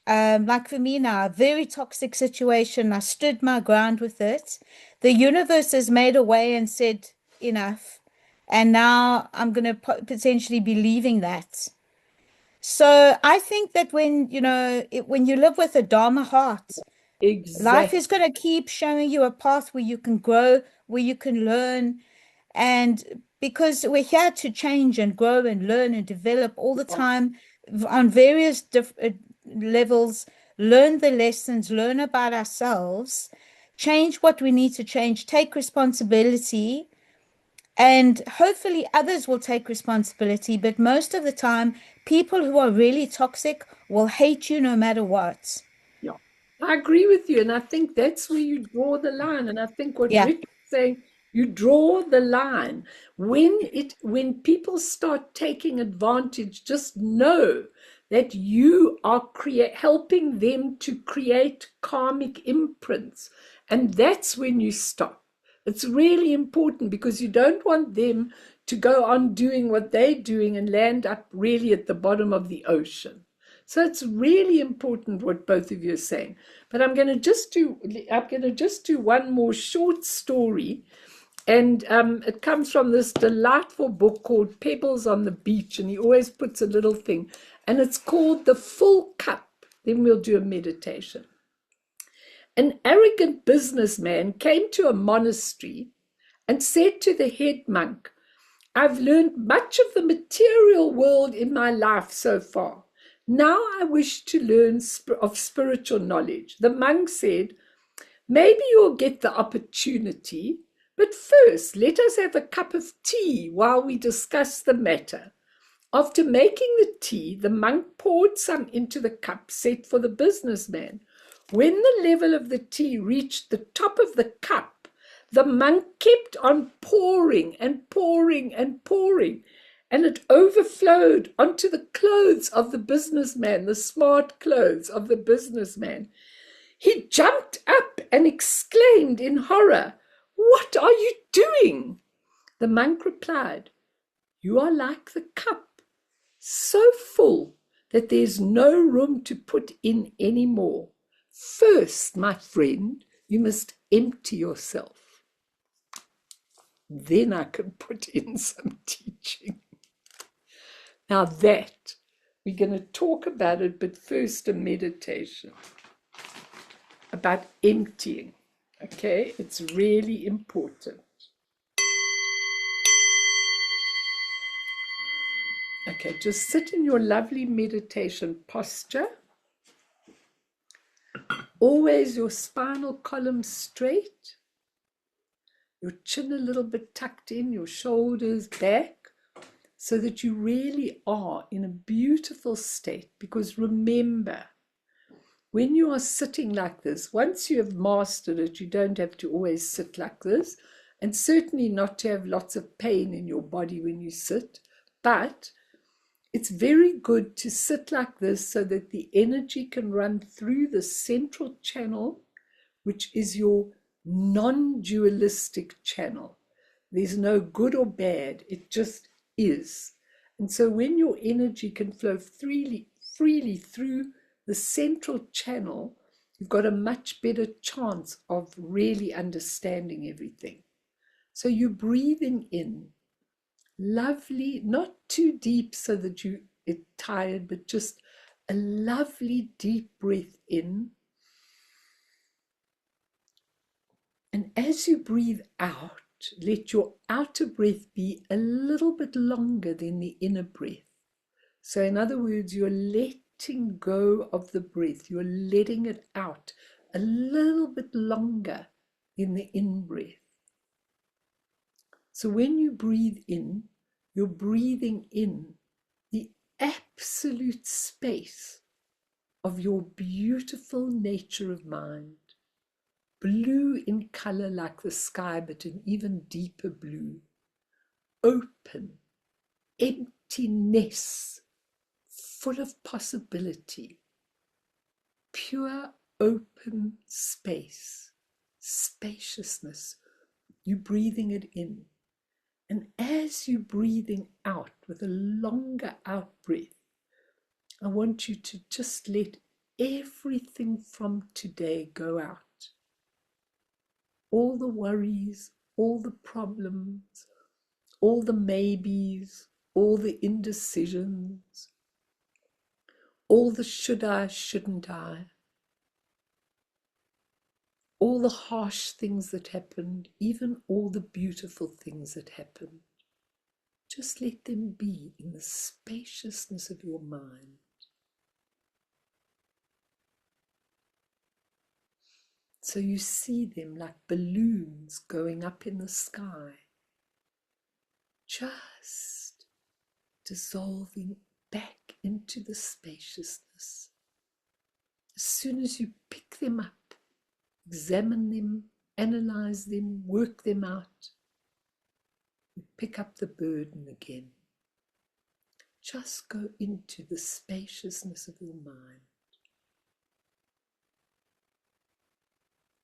like for me now, a very toxic situation, I stood my ground with it. The universe has made a way and said enough. And now I'm going to potentially be leaving that. So I think that when you live with a Dharma heart, life Exactly. is going to keep showing you a path where you can grow, where you can learn. And because we're here to change and grow and learn and develop all the time on various levels, learn the lessons, learn about ourselves, change what we need to change, take responsibility, and hopefully others will take responsibility. But most of the time, people who are really toxic will hate you no matter what. Yeah, I agree with you. And I think that's where you draw the line. And I think what Yeah. Rick is saying, you draw the line. When people start taking advantage, just know that you are helping them to create karmic imprints. And that's when you stop. It's really important, because you don't want them to go on doing what they're doing and land up really at the bottom of the ocean. So it's really important what both of you are saying. But I'm going to just do one more short story, and it comes from this delightful book called Pebbles on the Beach, and he always puts a little thing, and it's called The Full Cup. Then we'll do a meditation. An arrogant businessman came to a monastery and said to the head monk, "I've learned much of the material world in my life so far. Now I wish to learn of spiritual knowledge." The monk said, "Maybe you'll get the opportunity, but first let us have a cup of tea while we discuss the matter." After making the tea, the monk poured some into the cup set for the businessman. When the level of the tea reached the top of the cup, the monk kept on pouring and pouring and pouring, and it overflowed onto the clothes of the businessman, the smart clothes of the businessman. He jumped up and exclaimed in horror, "What are you doing?" The monk replied, "You are like the cup, so full that there's no room to put in any more. First, my friend, you must empty yourself. Then I can put in some teaching." Now that, we're going to talk about it, but first a meditation about emptying. Okay, it's really important. Okay, just sit in your lovely meditation posture. Always your spinal column straight, your chin a little bit tucked in, your shoulders back, so that you really are in a beautiful state. Because remember, when you are sitting like this, once you have mastered it, you don't have to always sit like this, and certainly not to have lots of pain in your body when you sit. But it's very good to sit like this so that the energy can run through the central channel, which is your non-dualistic channel. There's no good or bad, it just is. And so when your energy can flow freely through the central channel, you've got a much better chance of really understanding everything. So you're breathing in, lovely, not too deep so that you get tired, but just a lovely deep breath in. And as you breathe out, let your outer breath be a little bit longer than the inner breath. So in other words, you're letting go of the breath. You're letting it out a little bit longer than the in-breath. So when you breathe in, you're breathing in the absolute space of your beautiful nature of mind. Blue in color like the sky, but an even deeper blue. Open, emptiness, full of possibility. Pure open space, spaciousness. You're breathing it in. And as you're breathing out with a longer out breath, I want you to just let everything from today go out. All the worries, all the problems, all the maybes, all the indecisions, all the should I, shouldn't I, all the harsh things that happened, even all the beautiful things that happened. Just let them be in the spaciousness of your mind. So you see them like balloons going up in the sky, just dissolving back into the spaciousness. As soon as you pick them up, examine them, analyze them, work them out, you pick up the burden again. Just go into the spaciousness of your mind.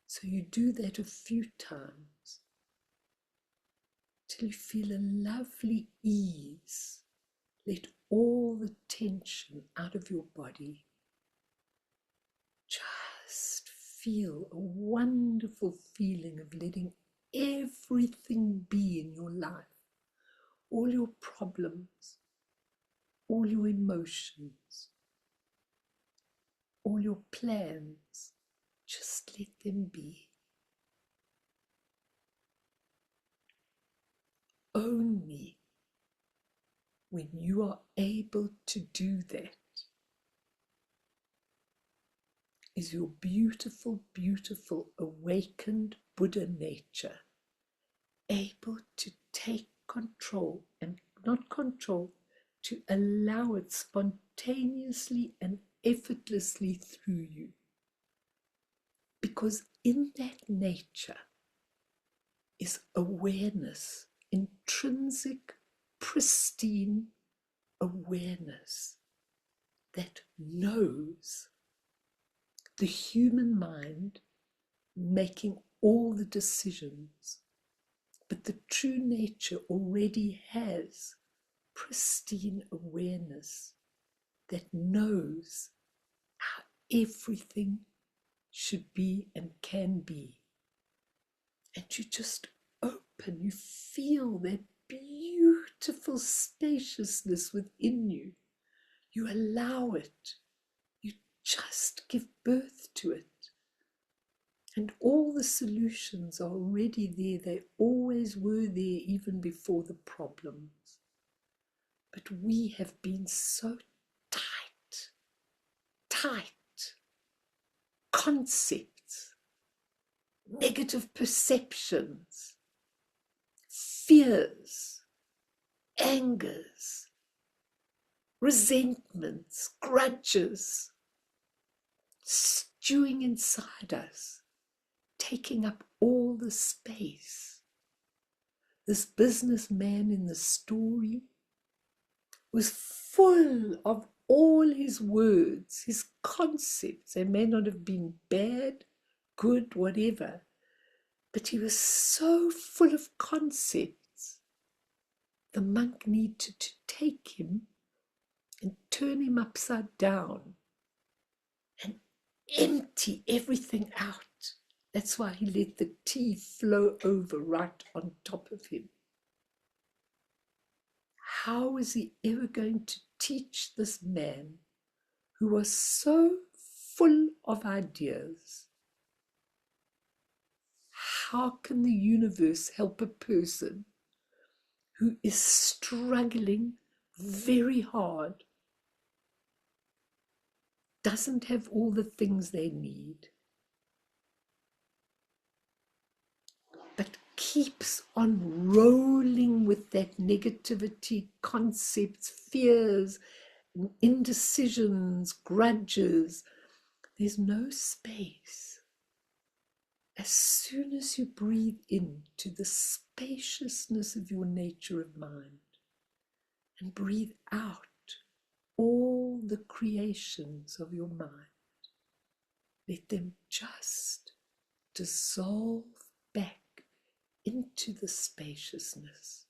So you do that a few times till you feel a lovely ease. Let all the tension out of your body. Just feel a wonderful feeling of letting everything be in your life. All your problems, all your emotions, all your plans. Just let them be. Only when you are able to do that is your beautiful, beautiful awakened Buddha nature able to take control, and not control, to allow it spontaneously and effortlessly through you. Because in that nature is awareness, intrinsic, pristine awareness that knows the human mind making all the decisions. But the true nature already has pristine awareness that knows how everything should be and can be. And you just open, you feel that beautiful spaciousness within you. You allow it. You just give birth to it. And all the solutions are already there. They always were there even before the problems. But we have been so tight. Concepts, negative perceptions, fears, angers, resentments, grudges, stewing inside us, taking up all the space. This businessman in the story was full of all his words, his concepts. They may not have been bad, good, whatever, but he was so full of concepts. The monk needed to take him and turn him upside down and empty everything out. That's why he let the tea flow over right on top of him. How was he ever going to teach this man who was so full of ideas? How can the universe help a person who is struggling very hard, doesn't have all the things they need, but keeps on rolling with that negativity, concepts, fears, indecisions, grudges? There's no space. As soon as you breathe into the spaciousness of your nature of mind and breathe out all the creations of your mind, let them just dissolve back into the spaciousness.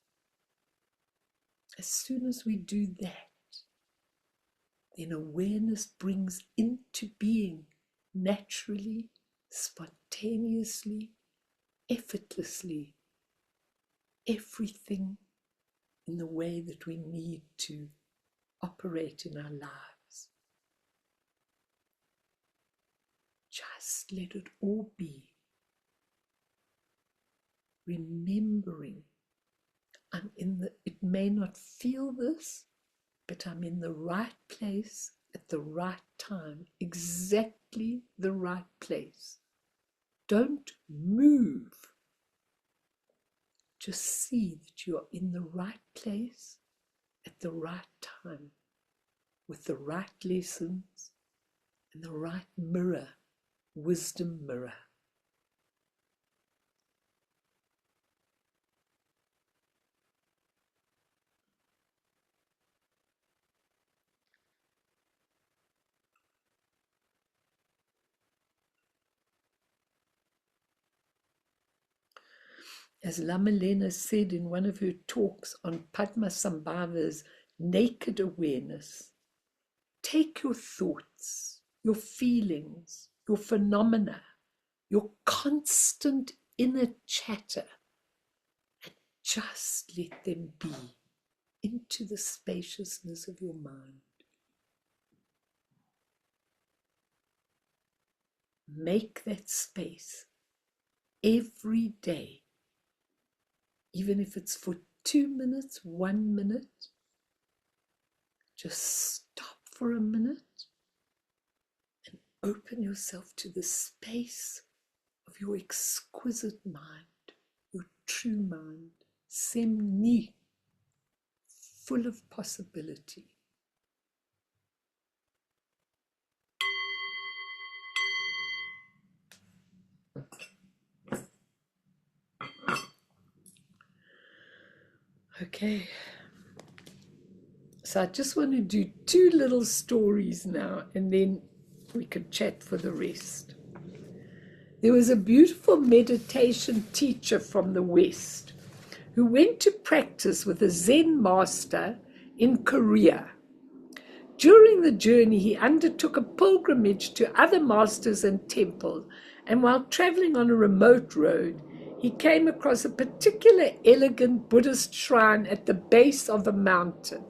As soon as we do that, then awareness brings into being naturally, spontaneously, effortlessly, everything in the way that we need to operate in our lives. Just let it all be. Remembering it may not feel this, but I'm in the right place at the right time, exactly the right place. Don't move. Just see that you are in the right place at the right time, with the right lessons and the right mirror, wisdom mirror. As Lamalena said in one of her talks on Padmasambhava's naked awareness, take your thoughts, your feelings, your phenomena, your constant inner chatter, and just let them be into the spaciousness of your mind. Make that space every day. Even if it's for 2 minutes, 1 minute, just stop for a minute and open yourself to the space of your exquisite mind, your true mind, semni, full of possibility. Okay, so I just want to do 2 little stories now, and then we could chat for the rest. There was a beautiful meditation teacher from the West who went to practice with a Zen master in Korea. During the journey, he undertook a pilgrimage to other masters and temples, and while traveling on a remote road, he came across a particular elegant Buddhist shrine at the base of a mountain.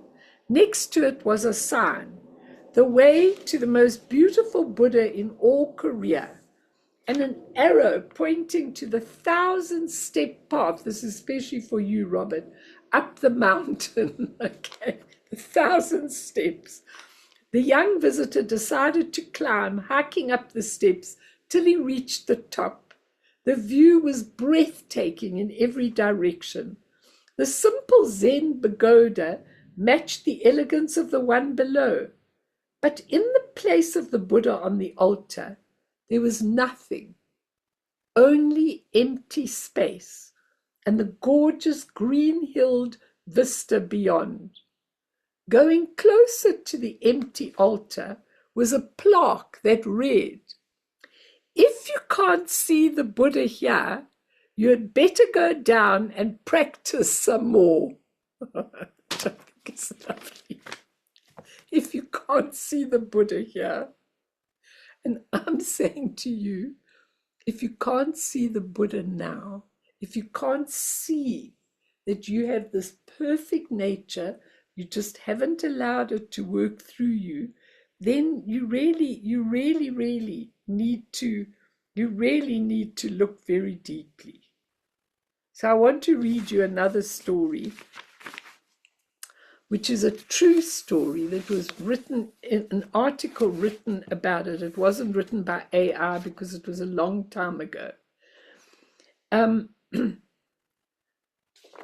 Next to it was a sign, "The way to the most beautiful Buddha in all Korea," and an arrow pointing to the 1,000-step path. This is especially for you, Robert, up the mountain. Okay, 1,000 steps. The young visitor decided to climb, hiking up the steps till he reached the top. The view was breathtaking in every direction. The simple Zen pagoda matched the elegance of the one below. But in the place of the Buddha on the altar, there was nothing, only empty space and the gorgeous green-hilled vista beyond. Going closer to the empty altar was a plaque that read, "If you can't see the Buddha here, you had better go down and practice some more." It's lovely. If you can't see the Buddha here, and I'm saying to you, if you can't see the Buddha now, if you can't see that you have this perfect nature, you just haven't allowed it to work through you, then you really need to look very deeply. So I want to read you another story, which is a true story that was written in an article written about it. It wasn't written by AI because it was a long time ago.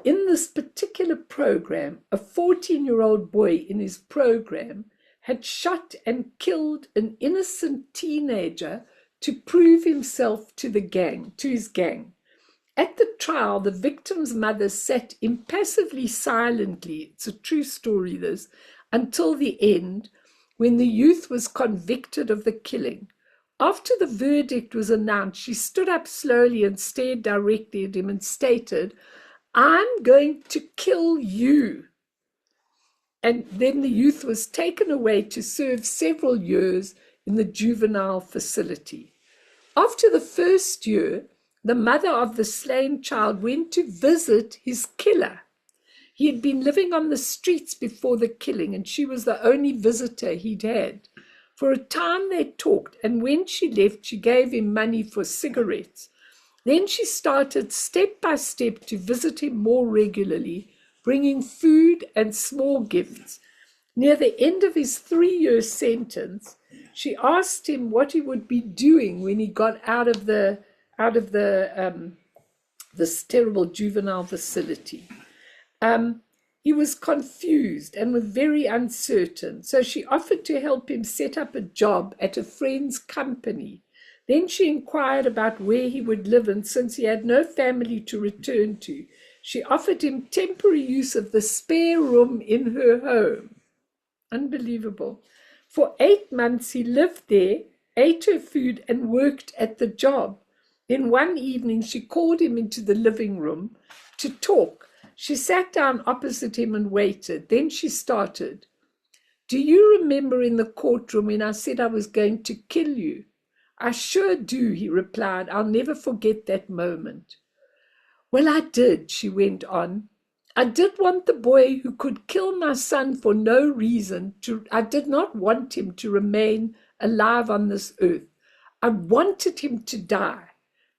In this particular program, a 14-year-old boy in his program had shot and killed an innocent teenager to prove himself to his gang. At the trial, the victim's mother sat impassively silently, it's a true story this, until the end, when the youth was convicted of the killing. After the verdict was announced, she stood up slowly and stared directly at him and stated, "I'm going to kill you." And then the youth was taken away to serve several years in the juvenile facility. After the first year, the mother of the slain child went to visit his killer. He had been living on the streets before the killing, and she was the only visitor he'd had. For a time they talked, and when she left, she gave him money for cigarettes. Then she started step by step to visit him more regularly, bringing food and small gifts. Near the end of his 3-year sentence, she asked him what he would be doing when he got out of this terrible juvenile facility. He was confused and was very uncertain, so she offered to help him set up a job at a friend's company. Then she inquired about where he would live, and since he had no family to return to, she offered him temporary use of the spare room in her home. Unbelievable. For 8 months he lived there, ate her food, and worked at the job. Then one evening she called him into the living room to talk. She sat down opposite him and waited. Then she started, "Do you remember in the courtroom when I said I was going to kill you?" "I sure do," he replied. "I'll never forget that moment." "Well, I did," she went on. "I did want the boy who could kill my son for no reason I did not want him to remain alive on this earth. I wanted him to die.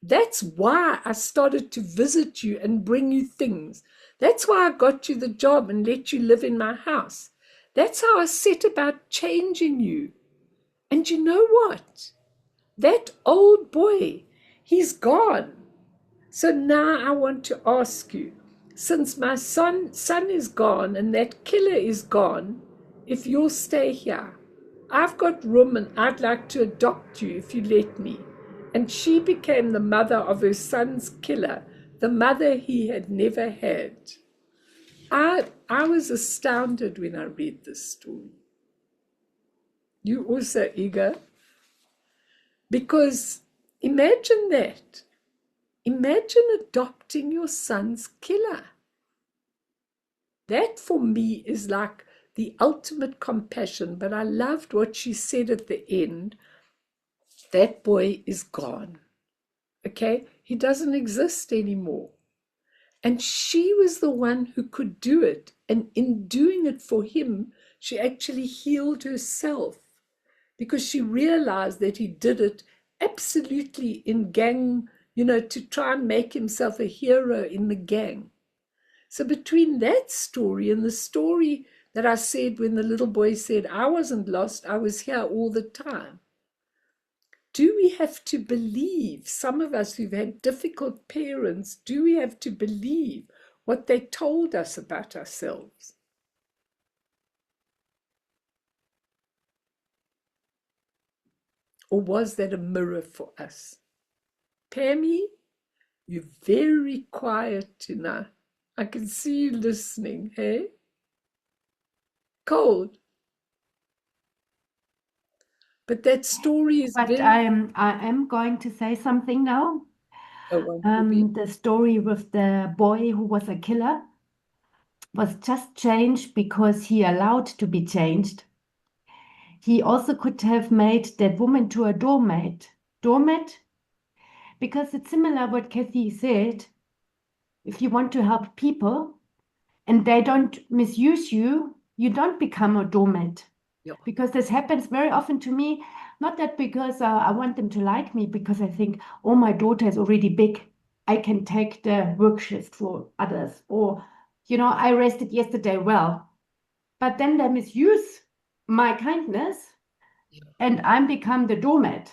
That's why I started to visit you and bring you things. That's why I got you the job and let you live in my house. That's how I set about changing you. And you know what? That old boy, he's gone. So now I want to ask you, since my son is gone and that killer is gone, if you'll stay here. I've got room and I'd like to adopt you if you let me." And she became the mother of her son's killer, the mother he had never had. I was astounded when I read this story. You also, Igor? Because imagine that. Imagine adopting your son's killer. That for me is like the ultimate compassion. But I loved what she said at the end. That boy is gone. Okay? He doesn't exist anymore. And she was the one who could do it. And in doing it for him, she actually healed herself, because she realized that he did it absolutely in gang, to try and make himself a hero in the gang. So between that story and the story that I said when the little boy said, "I wasn't lost, I was here all the time," do we have to believe, some of us who've had difficult parents, do we have to believe what they told us about ourselves? Or was that a mirror for us? Pammy, you're very quiet tonight. I can see you listening, hey? Cold. But that story is But very... I am going to say something now. The story with the boy who was a killer was just changed because he allowed to be changed. He also could have made that woman to a doormat. Doormat? Because it's similar what Kathy said. If you want to help people and they don't misuse you, you don't become a doormat. Yeah. Because this happens very often to me, not that because I want them to like me, because I think, oh, my daughter is already big. I can take the work shift for others. Or, I rested yesterday well. But then they misuse my kindness and I'm become the doormat.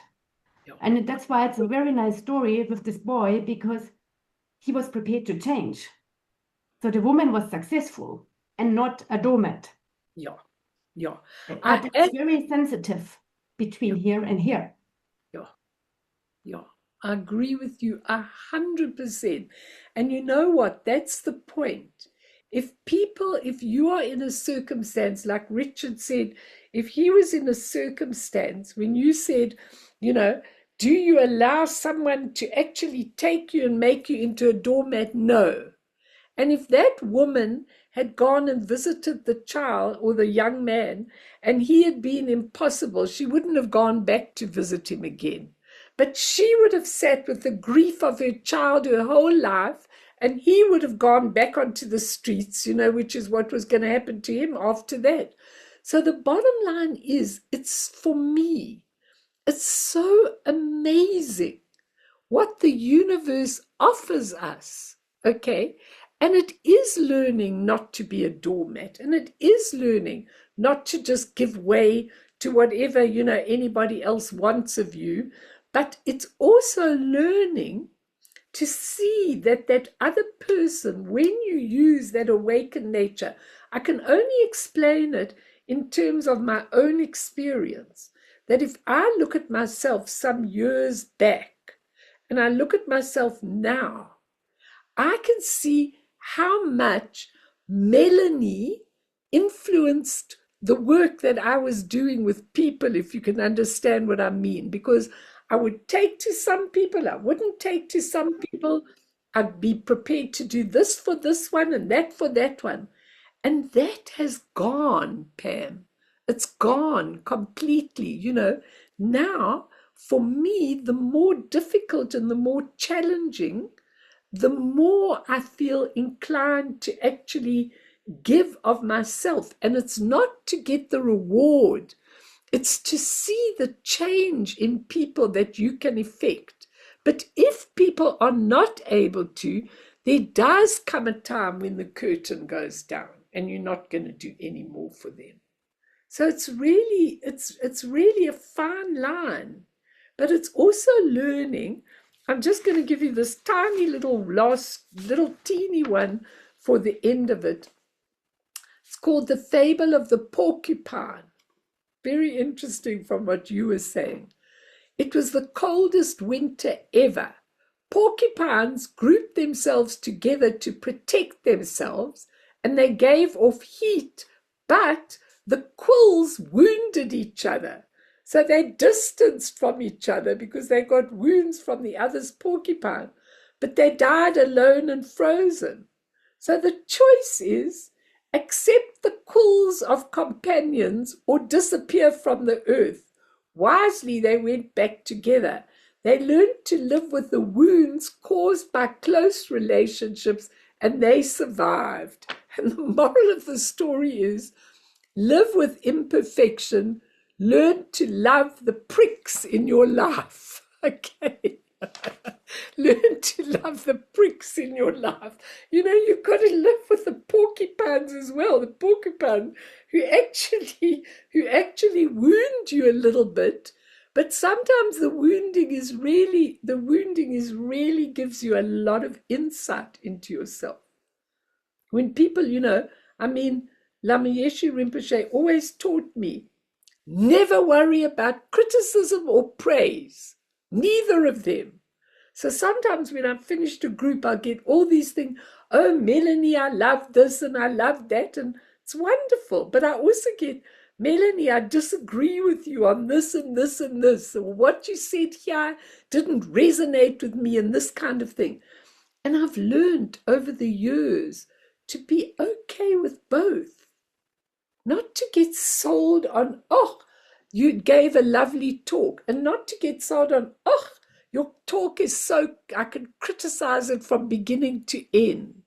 Yeah. And that's why it's a very nice story with this boy, because he was prepared to change. So the woman was successful and not a doormat. Yeah, yeah. But it's very sensitive between here and here. Yeah, yeah. I agree with you 100%. And you know what? That's the point. If you are in a circumstance, like Richard said, if he was in a circumstance when you said, do you allow someone to actually take you and make you into a doormat? No. And if that woman had gone and visited the child or the young man and he had been impossible, she wouldn't have gone back to visit him again. But she would have sat with the grief of her child her whole life, and he would have gone back onto the streets, which is what was going to happen to him after that. So the bottom line is, for me, it's so amazing what the universe offers us, okay? And it is learning not to be a doormat, and it is learning not to just give way to whatever, anybody else wants of you, but it's also learning to see that other person, when you use that awakened nature, I can only explain it in terms of my own experience, that if I look at myself some years back and I look at myself now, I can see how much Melanie influenced the work that I was doing with people, if you can understand what I mean, because I would take to some people, I wouldn't take to some people. I'd be prepared to do this for this one and that for that one. And that has gone, Pam. It's gone completely. Now, for me, the more difficult and the more challenging, the more I feel inclined to actually give of myself. And it's not to get the reward, it's to see the change in people that you can effect. But if people are not able to, there does come a time when the curtain goes down and you're not going to do any more for them. So it's really a fine line, but it's also learning. I'm just going to give you this tiny little teeny one for the end of it. It's called The Fable of the Porcupine. Very interesting from what you were saying. It was the coldest winter ever. Porcupines grouped themselves together to protect themselves, and they gave off heat, but the quills wounded each other. So they distanced from each other because they got wounds from the other's porcupine, but they died alone and frozen. So the choice is accept the quills of companions or disappear from the earth. Wisely, they went back together. They learned to live with the wounds caused by close relationships, and they survived. And the moral of the story is, live with imperfection, learn to love the pricks in your life. Okay. Learn to love the pricks in your life. You've got to live with the porcupines as well. The porcupine who actually wound you a little bit, but sometimes the wounding is really gives you a lot of insight into yourself. When people, Lama Yeshe Rinpoche always taught me, Never worry about criticism or praise. Neither of them. So sometimes when I've finished a group, I'll get all these things. Oh, Melanie, I love this and I love that. And it's wonderful. But I also get, Melanie, I disagree with you on this and this and this. Or what you said here didn't resonate with me and this kind of thing. And I've learned over the years to be okay with both. Not to get sold on, oh, you gave a lovely talk. And not to get sold on, oh, your talk is so, I can criticize it from beginning to end.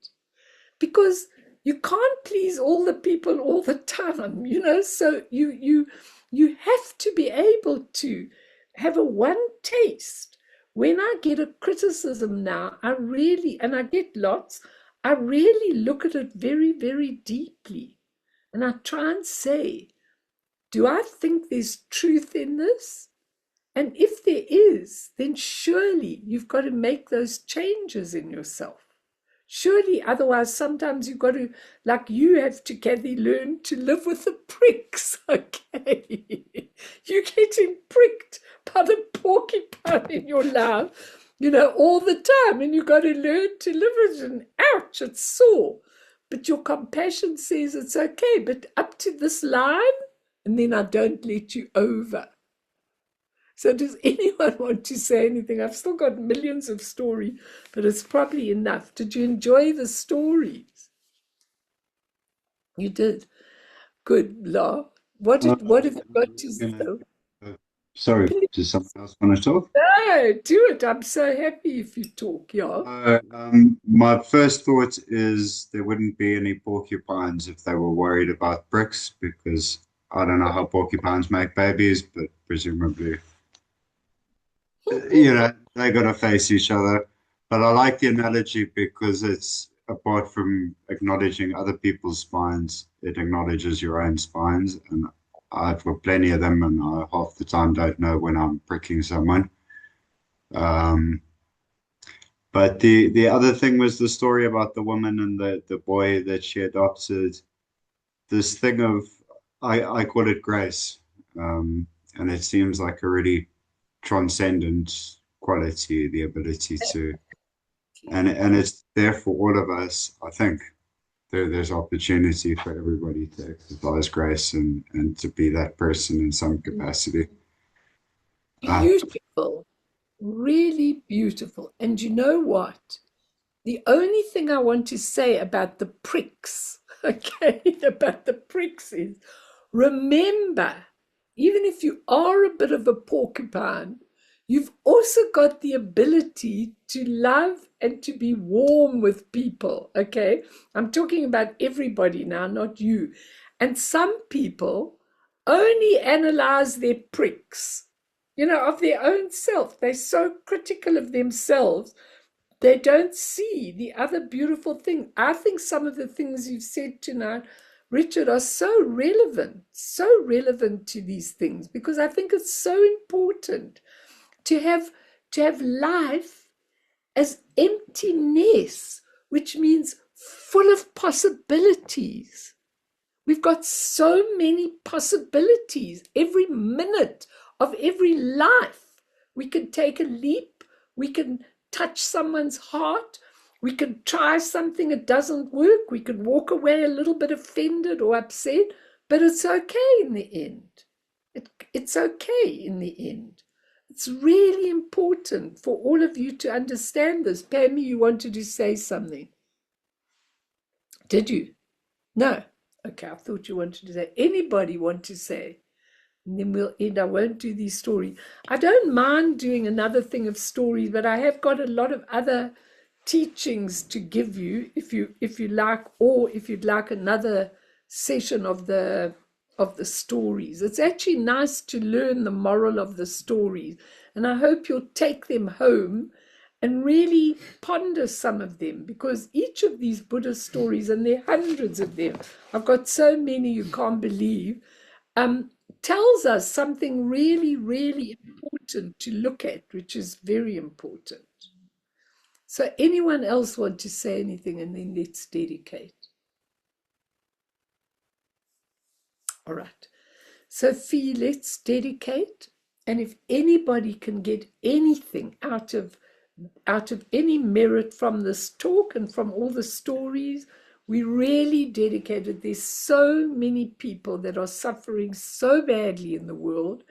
Because you can't please all the people all the time, you know, so you have to be able to have a one taste. When I get a criticism now, I really, and I get lots, I really look at it very, very deeply. And I try and say, do I think there's truth in this? And if there is, then surely you've got to make those changes in yourself. Surely, otherwise, sometimes you've got to, like you have to, Kathy, learn to live with the pricks, okay? You're getting pricked by the porcupine in your life, you know, all the time, and you've got to learn to live with it, and ouch, it's sore. But your compassion says it's okay, but up to this line, and then I don't let you over. So does anyone want to say anything? I've still got millions of stories, but it's probably enough. Did you enjoy the stories? You did. Good, La. What have you got to say? Sorry, does someone else want to talk? No, do it. I'm so happy if you talk, yeah. My first thought is there wouldn't be any porcupines if they were worried about bricks, because I don't know how porcupines make babies, but presumably, you know, they got to face each other. But I like the analogy because it's, apart from acknowledging other people's spines, it acknowledges your own spines. And I've got plenty of them, and I half the time don't know when I'm pricking someone. But the other thing was the story about the woman and the boy that she adopted. This thing of, I call it grace. And it seems like a really transcendent quality, the ability to, and it's there for all of us. I think there's opportunity for everybody to exercise grace and to be that person in some capacity. Beautiful, really beautiful. And you know what? The only thing I want to say about the pricks, okay, about the pricks is, remember, even if you are a bit of a porcupine, you've also got the ability to love and to be warm with people, okay? I'm talking about everybody now, not you. And some people only analyze their pricks, you know, of their own self. They're so critical of themselves. They don't see the other beautiful thing. I think some of the things you've said tonight, Richard, are so relevant to these things, because I think it's so important to have life as emptiness, which means full of possibilities. We've got so many possibilities every minute of every life. We can take a leap. We can touch someone's heart. We can try something, it doesn't work. We can walk away a little bit offended or upset, but it's okay in the end. It's okay in the end. It's really important for all of you to understand this. Pammy, you wanted to say something. Did you? No. Okay, I thought you wanted to say. Anybody want to say? And then we'll end. I won't do these stories. I don't mind doing another thing of stories, but I have got a lot of other teachings to give you if you like, or if you'd like another session of the stories. It's actually nice to learn the moral of the stories, and I hope you'll take them home and really ponder some of them, because each of these Buddhist stories, and there are hundreds of them, I've got so many you can't believe, tells us something really, really important to look at, which is very important. So anyone else want to say anything, and then let's dedicate. All right. So, Fee, let's dedicate. And if anybody can get anything out of any merit from this talk and from all the stories, we really dedicated. There's so many people that are suffering so badly in the world,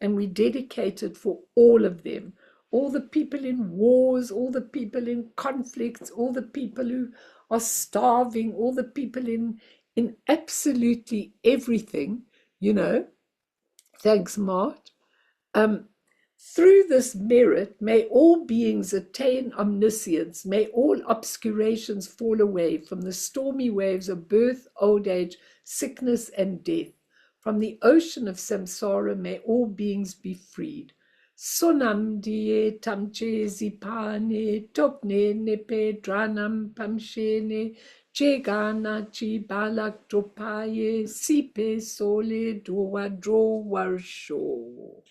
and we dedicated for all of them. All the people in wars, all the people in conflicts, all the people who are starving, all the people in absolutely everything, you know. Thanks, Mart. Through this merit, may all beings attain omniscience, may all obscurations fall away from the stormy waves of birth, old age, sickness, and death. From the ocean of samsara, may all beings be freed. Sonam die tamche zipane, topne nepe dranam pamshene, Chegana chi balak topaye, sipe sole doa dro warsho.